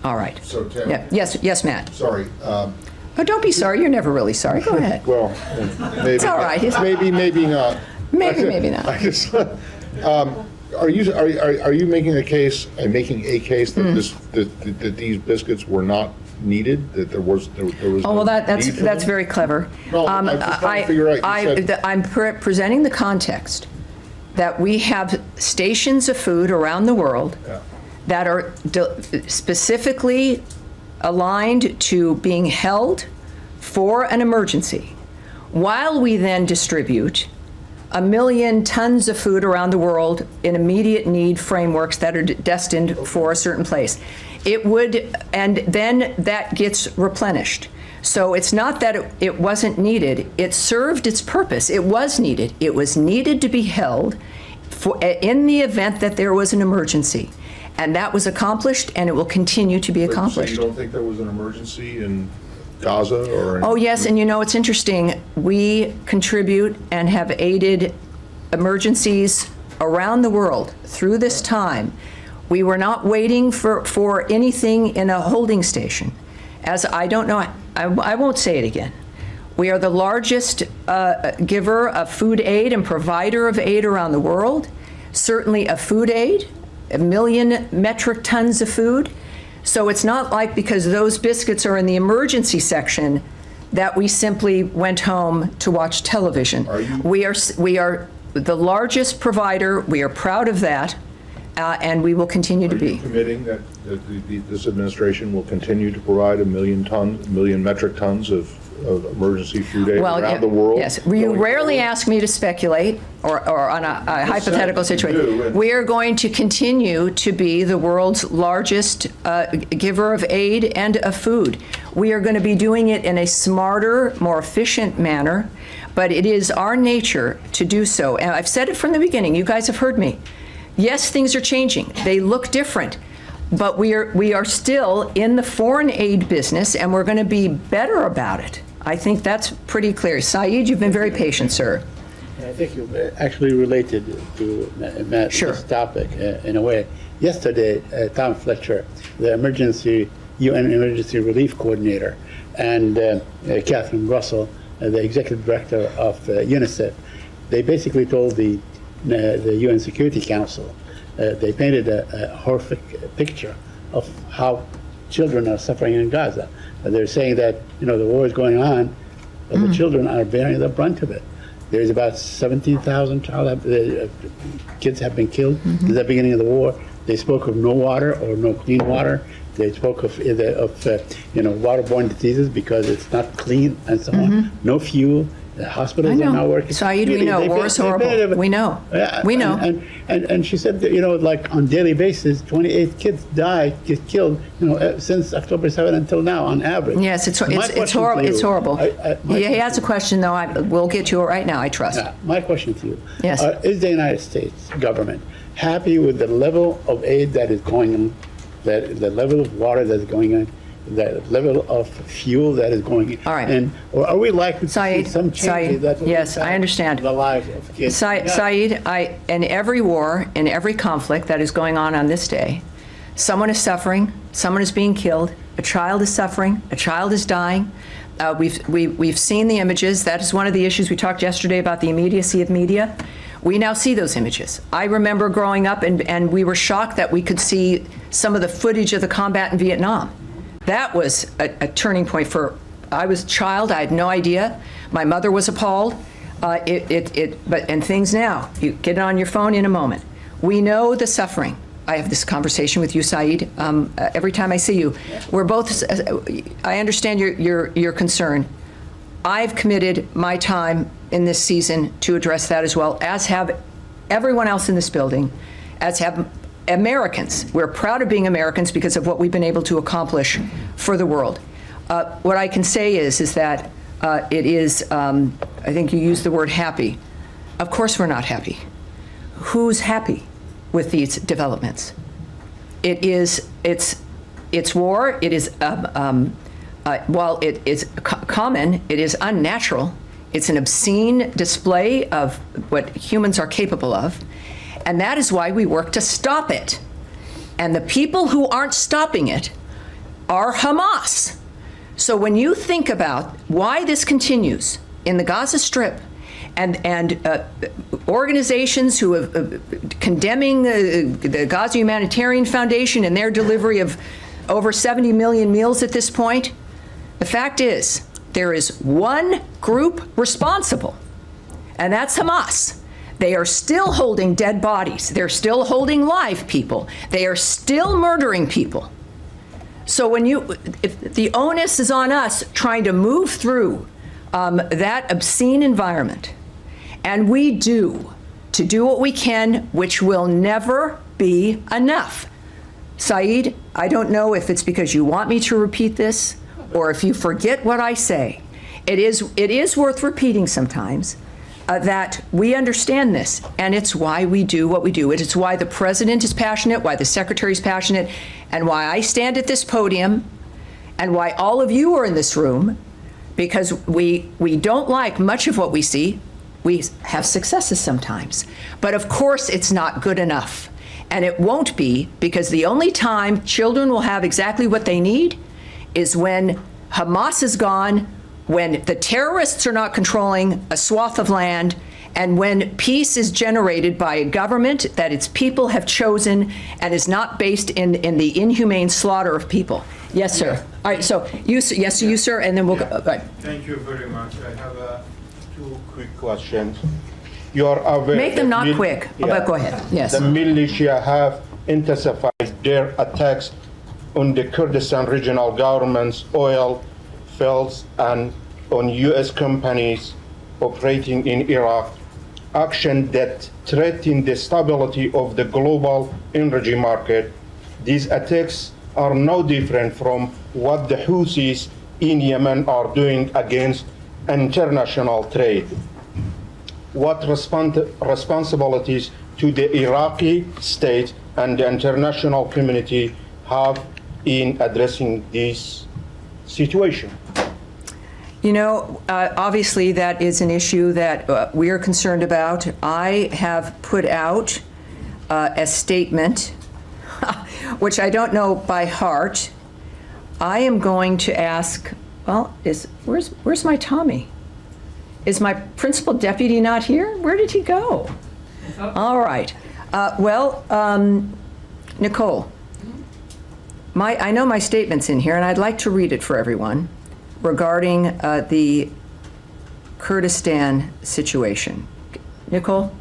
All right. So, Tammy, yeah. Yes, Matt. Sorry. Oh, don't be sorry. You're never really sorry. Go ahead. Well, maybe. It's all right. Maybe not. Maybe not. I just, are you making a case that that these biscuits were not needed? That there was Oh, well, that's very clever. No, I'm just trying to figure out. I'm presenting the context that we have stations of food around the world that are specifically aligned to being held for an emergency, while we then distribute 1 million tons of food around the world in immediate need frameworks that are destined for a certain place. It would, and then that gets replenished. So it's not that it wasn't needed. It served its purpose. It was needed. It was needed to be held in the event that there was an emergency. And that was accomplished, and it will continue to be accomplished. So you don't think there was an emergency in Gaza or? Oh, yes, and it's interesting. We contribute and have aided emergencies around the world through this time. We were not waiting for anything in a holding station. As I don't know, I won't say it again. We are the largest giver of food aid and provider of aid around the world. Certainly of food aid, 1 million metric tons of food. So it's not like because those biscuits are in the emergency section that we simply went home to watch television. We are the largest provider. We are proud of that, and we will continue to be. Are you committing that this administration will continue to provide 1 million metric tons of emergency food aid around the world? Yes. You rarely ask me to speculate or on a hypothetical situation. We are going to continue to be the world's largest giver of aid and of food. We are going to be doing it in a smarter, more efficient manner, but it is our nature to do so. And I've said it from the beginning. You guys have heard me. Yes, things are changing. They look different. But we are still in the foreign aid business, and we're going to be better about it. I think that's pretty clear. Saeed, you've been very patient, sir. I think you're actually related to this topic in a way. Yesterday, Tom Fletcher, the UN Emergency Relief Coordinator, and Catherine Russell, the Executive Director of UNICEF, they basically told the UN Security Council, they painted a horrific picture of how children are suffering in Gaza. They're saying that the war is going on, but the children are bearing the brunt of it. There's about 17,000 kids have been killed since the beginning of the war. They spoke of no water or no clean water. They spoke of waterborne diseases because it's not clean and so on. No fuel. The hospitals are not working. Saeed, we know. War is horrible. We know. Yeah, we know. And she said that, like on daily basis, 28 kids get killed, since October 7 until now on average. Yes, it's horrible. It's horrible. He has a question, though. We'll get to it right now, I trust. My question to you. Yes. Is the United States government happy with the level of aid that is going on, the level of water that is going on, the level of fuel that is going in? All right. And or are we likely to see some changes that will yes, I understand. The lives of kids? Saeed, in every war, in every conflict that is going on this day, someone is suffering, someone is being killed, a child is suffering, a child is dying. We've seen the images. That is one of the issues we talked yesterday about the immediacy of media. We now see those images. I remember growing up and we were shocked that we could see some of the footage of the combat in Vietnam. That was a turning point I was a child, I had no idea. My mother was appalled. And things now, you get it on your phone in a moment. We know the suffering. I have this conversation with you, Saeed, every time I see you. We're both, I understand your concern. I've committed my time in this season to address that as well, as have everyone else in this building, as have Americans. We're proud of being Americans because of what we've been able to accomplish for the world. What I can say is that it is, I think you used the word happy. Of course we're not happy. Who's happy with these developments? It's war. It is, while it is common, it is unnatural. It's an obscene display of what humans are capable of. And that is why we work to stop it. And the people who aren't stopping it are Hamas. So when you think about why this continues in the Gaza Strip and organizations who have condemning the Gaza Humanitarian Foundation and their delivery of over 70 million meals at this point, the fact is there is one group responsible, and that's Hamas. They are still holding dead bodies. They're still holding live people. They are still murdering people. So if the onus is on us trying to move through that obscene environment, and we do what we can, which will never be enough. Saeed, I don't know if it's because you want me to repeat this or if you forget what I say. It is worth repeating sometimes. That we understand this, and it's why we do what we do. It is why the president is passionate, why the secretary is passionate, and why I stand at this podium and why all of you are in this room, because we don't like much of what we see. We have successes sometimes, but of course it's not good enough. And it won't be, because the only time children will have exactly what they need is when Hamas is gone, when the terrorists are not controlling a swath of land, and when peace is generated by a government that its people have chosen and is not based in the inhumane slaughter of people. Yes, sir. All right, so you, yes, you, sir, and then we'll go. Right. Thank you very much. I have two quick questions. You are aware. Make them not quick, but go ahead. Yes. The militia have intensified their attacks on the Kurdistan regional government's oil fields and on U.S. companies operating in Iraq, action that threaten the stability of the global energy market. These attacks are no different from what the Houthis in Yemen are doing against international trade. What responsibilities do the Iraqi state and the international community have in addressing this situation? You know, obviously that is an issue that we are concerned about. I have put out a statement, which I don't know by heart. I am going to ask, well, where's my Tommy? Is my principal deputy not here? Where did he go? All right. Nicole, I know my statement's in here, and I'd like to read it for everyone regarding the Kurdistan situation. Nicole,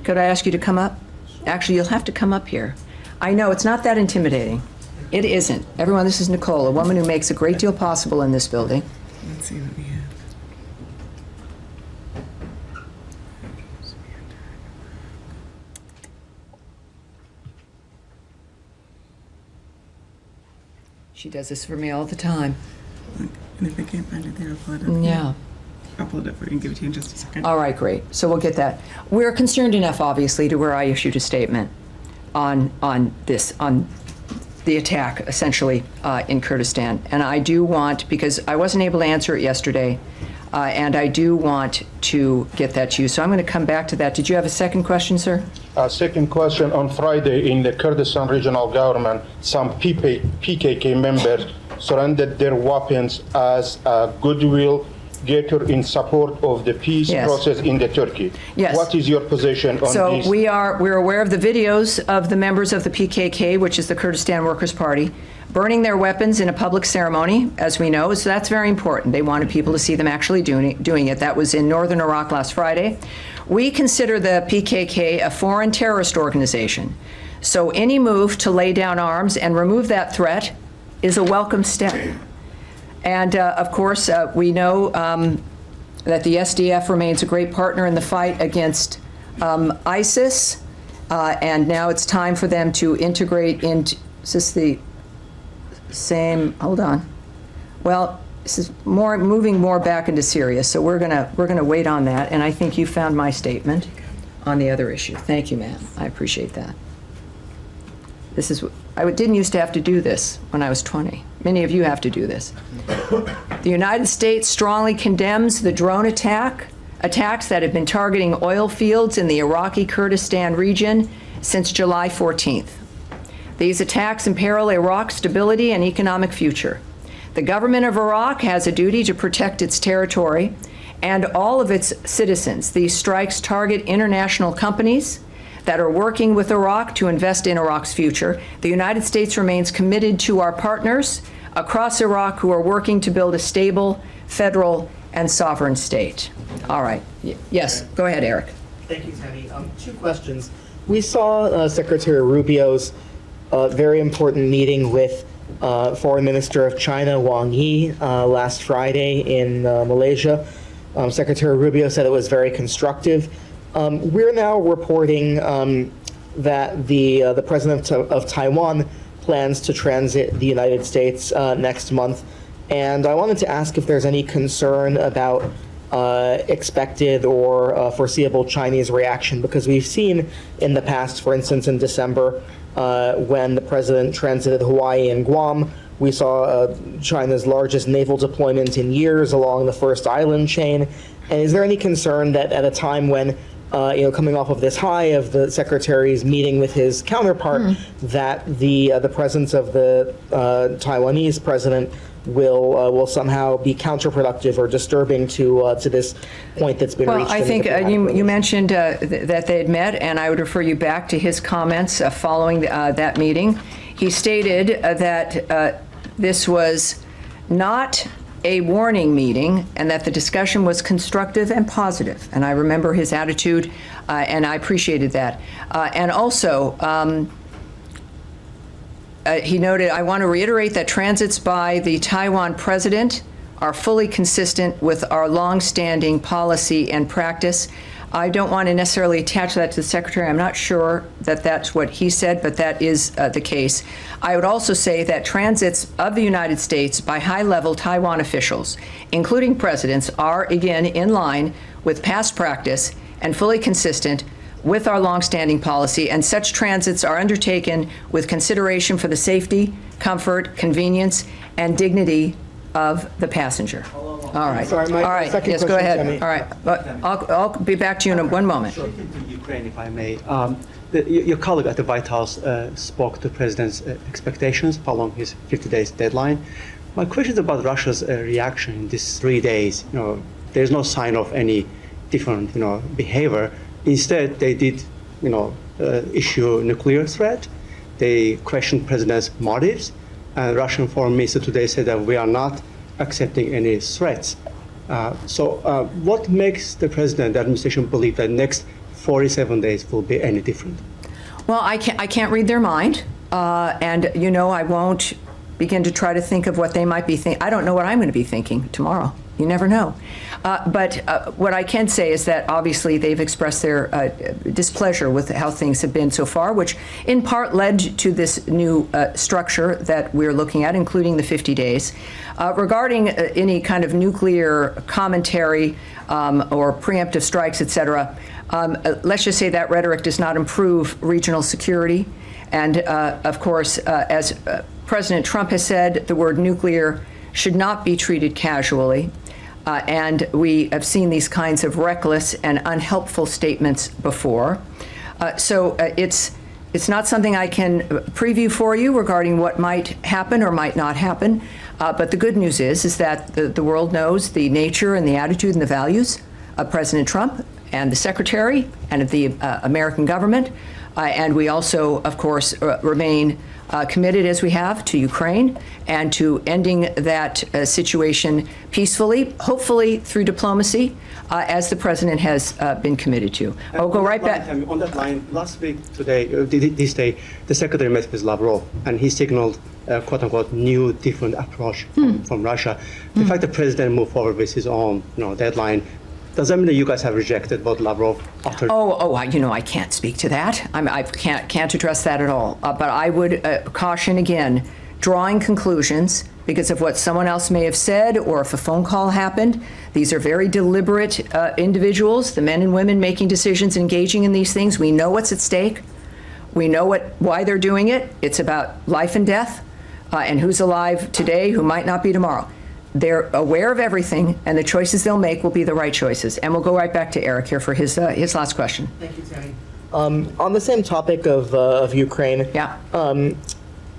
could I ask you to come up? Actually, you'll have to come up here. I know, it's not that intimidating. It isn't. Everyone, this is Nicole, a woman who makes a great deal possible in this building. Let's see what we have. She does this for me all the time. And if I can't find it there, I'll pull it up. Yeah. I'll pull it up for you and give it to you in just a second. All right, great. So we'll get that. We're concerned enough, obviously, to where I issued a statement on the attack, essentially, in Kurdistan. And I do want, because I wasn't able to answer it yesterday, and I do want to get that to you. So I'm going to come back to that. Did you have a second question, sir? Second question, on Friday in the Kurdistan regional government, some PKK members surrendered their weapons as a goodwill gesture in support of the peace process in the Turkey. Yes. What is your position on so this? We're aware of the videos of the members of the PKK, which is the Kurdistan Workers' Party, burning their weapons in a public ceremony, as we know. So that's very important. They wanted people to see them actually doing it. That was in northern Iraq last Friday. We consider the PKK a foreign terrorist organization. So any move to lay down arms and remove that threat is a welcome step. And of course, we know that the SDF remains a great partner in the fight against ISIS. And now it's time for them to integrate into, is this the same, hold on. Well, this is moving more back into Syria, so we're gonna wait on that, and I think you found my statement on the other issue. Thank you, ma'am. I appreciate that. I didn't used to have to do this when I was 20. Many of you have to do this. The United States strongly condemns the drone attacks that have been targeting oil fields in the Iraqi Kurdistan region since July 14th. These attacks imperil Iraq's stability and economic future. The government of Iraq has a duty to protect its territory and all of its citizens. These strikes target international companies that are working with Iraq to invest in Iraq's future. The United States remains committed to our partners across Iraq who are working to build a stable, federal, and sovereign state. All right. Yes, go ahead, Eric. Thank you, Tammy. Two questions. We saw Secretary Rubio's very important meeting with Foreign Minister of China, Wang Yi, last Friday in Malaysia. Secretary Rubio said it was very constructive. We're now reporting that the president of Taiwan plans to transit the United States next month. And I wanted to ask if there's any concern about expected or foreseeable Chinese reaction, because we've seen in the past, for instance, in December, when the president transited Hawaii and Guam, We saw China's largest naval deployment in years along the first island chain. And is there any concern that at a time when, coming off of this high of the secretary's meeting with his counterpart, that the presence of the Taiwanese president will somehow be counterproductive or disturbing to this point that's been reached? Well, I think you mentioned that they had met, and I would refer you back to his comments following that meeting. He stated that this was not a warning meeting and that the discussion was constructive and positive. And I remember his attitude, and I appreciated that. And also, he noted, I want to reiterate that transits by the Taiwan president are fully consistent with our longstanding policy and practice. I don't want to necessarily attach that to the secretary. I'm not sure that that's what he said, but that is the case. I would also say that transits of the United States by high-level Taiwan officials, including presidents, are again in line with past practice and fully consistent with our longstanding policy, and such transits are undertaken with consideration for the safety, comfort, convenience, and dignity of the passenger. All right. Sorry, all right. Yes, go ahead. Tammy. All right. But I'll be back to you in one moment. Speaking to Ukraine, if I may, your colleague at the White House spoke to the president's expectations following his 50 days deadline. My question is about Russia's reaction in these 3 days. There's no sign of any different, behavior. Instead, they did, issue a nuclear threat. They questioned president's motives. And Russian foreign minister today said that we are not accepting any threats. So what makes the president, the administration, believe that next 47 days will be any different? Well, I can't read their mind. And, I won't begin to try to think of what they might be thinking. I don't know what I'm going to be thinking tomorrow. You never know. But what I can say is that obviously they've expressed their displeasure with how things have been so far, which in part led to this new structure that we're looking at, including the 50 days. Regarding any kind of nuclear commentary or preemptive strikes, et cetera, let's just say that rhetoric does not improve regional security. And of course, as President Trump has said, the word nuclear should not be treated casually. And we have seen these kinds of reckless and unhelpful statements before. So it's not something I can preview for you regarding what might happen or might not happen. But the good news is that the world knows the nature and the attitude and the values of President Trump and the Secretary and of the American government. And we also, of course, remain committed, as we have, to Ukraine and to ending that situation peacefully, hopefully through diplomacy, as the president has been committed to. I'll go right back. On that line, last week, this day, the secretary met with Lavrov, and he signaled, quote unquote, new, different approach from Russia. The fact the president moved forward with his own deadline, does that mean that you guys have rejected what Lavrov after? I can't speak to that. I can't address that at all. But I would caution again, drawing conclusions because of what someone else may have said or if a phone call happened. These are very deliberate individuals, the men and women making decisions, engaging in these things. We know what's at stake. We know why they're doing it. It's about life and death and who's alive today, who might not be tomorrow. They're aware of everything, and the choices they'll make will be the right choices. And we'll go right back to Eric here for his last question. Thank you, Tammy. On the same topic of Ukraine,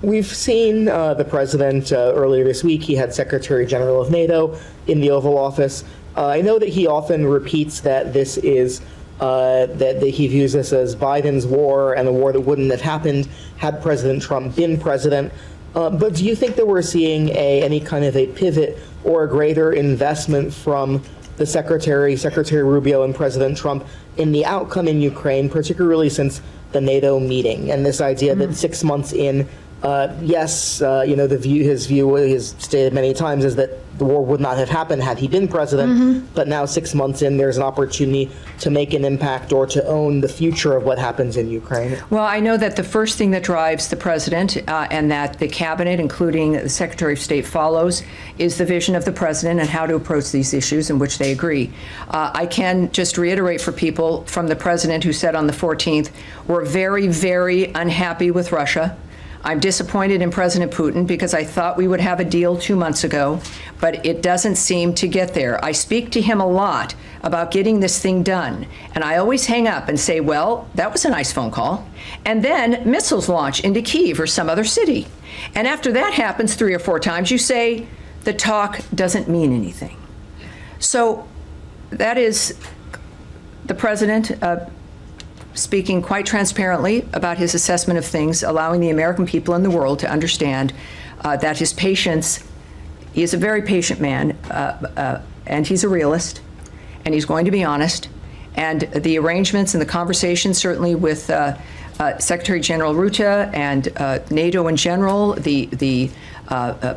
we've seen the president earlier this week. He had Secretary General of NATO in the Oval Office. I know that he often repeats that this is that he views this as Biden's war and a war that wouldn't have happened had President Trump been president. But do you think that we're seeing any kind of a pivot or a greater investment from the Secretary Rubio and President Trump in the outcome in Ukraine, particularly since the NATO meeting and this idea that 6 months in, his view is stated many times is that the war would not have happened had he been president, but now 6 months in, there's an opportunity to make an impact or to own the future of what happens in Ukraine? Well, I know that the first thing that drives the president and that the cabinet, including the Secretary of State, follows is the vision of the president and how to approach these issues in which they agree. I can just reiterate for people from the president who said on the 14th, we're very, very unhappy with Russia. I'm disappointed in President Putin because I thought we would have a deal 2 months ago, but it doesn't seem to get there. I speak to him a lot about getting this thing done, and I always hang up and say, well, that was a nice phone call. And then missiles launch into Kyiv or some other city. And after that happens 3 or 4 times, you say, the talk doesn't mean anything. So that is the president speaking quite transparently about his assessment of things, allowing the American people in the world to understand that his patience, he is a very patient man, and he's a realist, and he's going to be honest. And the arrangements and the conversations, certainly with Secretary General Rutte and NATO in general, the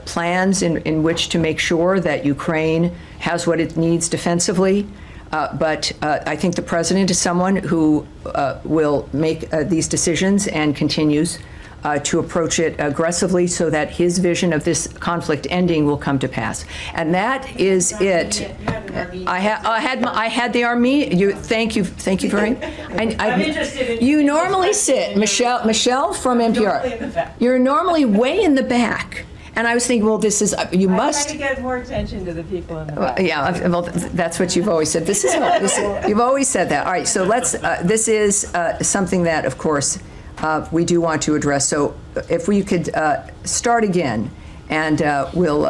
plans in which to make sure that Ukraine has what it needs defensively. But I think the president is someone who will make these decisions and continues to approach it aggressively so that his vision of this conflict ending will come to pass. And that is it. I had the Armenian. Thank you very much. I'm interested in. You normally sit, Michelle from NPR. You're normally way in the back. And I was thinking, well, this is, you must. I try to get more attention to the people in the back. Yeah, well, that's what you've always said. You've always said that. All right, so this is something that, of course, we do want to address. So if we could start again, and we'll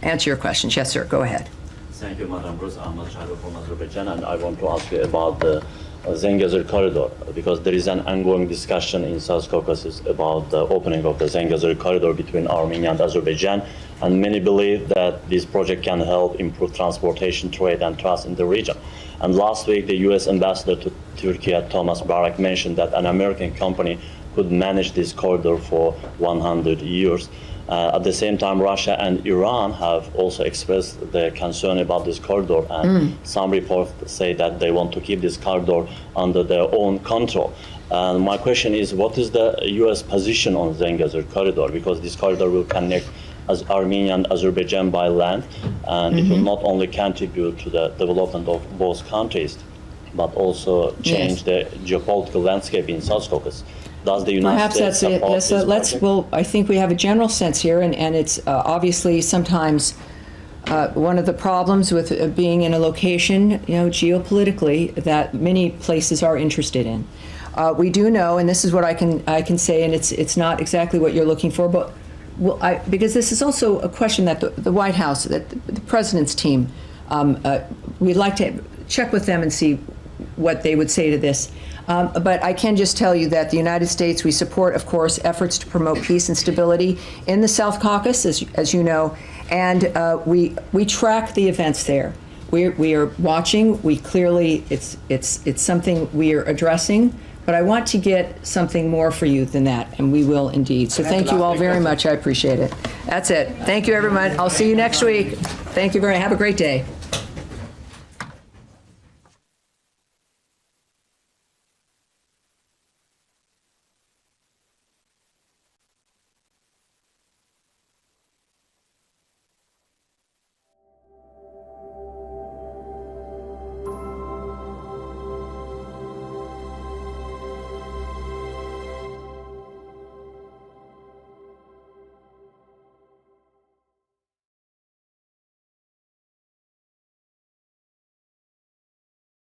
answer your questions. Yes, sir, go ahead. Thank you, Madam Bruce. I'm Machado from Azerbaijan, and I want to ask you about the Zengezur corridor, because there is an ongoing discussion in South Caucasus about the opening of the Zengezur corridor between Armenia and Azerbaijan, and many believe that this project can help improve transportation, trade, and trust in the region. And last week, the U.S. ambassador to Turkey, Thomas Barak, mentioned that an American company could manage this corridor for 100 years. At the same time, Russia and Iran have also expressed their concern about this corridor, and some reports say that they want to keep this corridor under their own control. And my question is, what is the U.S. position on Zengezur corridor? Because this corridor will connect Armenia and Azerbaijan by land, and it will not only contribute to the development of both countries, but also change the geopolitical landscape in South Caucasus. Does the United States support this project? Well, I think we have a general sense here, and it's obviously sometimes one of the problems with being in a location, geopolitically, that many places are interested in. We do know, and this is what I can say, and it's not exactly what you're looking for, but because this is also a question that the White House, that the president's team, we'd like to check with them and see what they would say to this. But I can just tell you that the United States, we support, of course, efforts to promote peace and stability in the South Caucasus, as you know, and we track the events there. We are watching. We clearly, it's something we are addressing. But I want to get something more for you than that, and we will indeed. So thank you all very much. I appreciate it. That's it. Thank you, everyone. I'll see you next week. Thank you very much. Have a great day.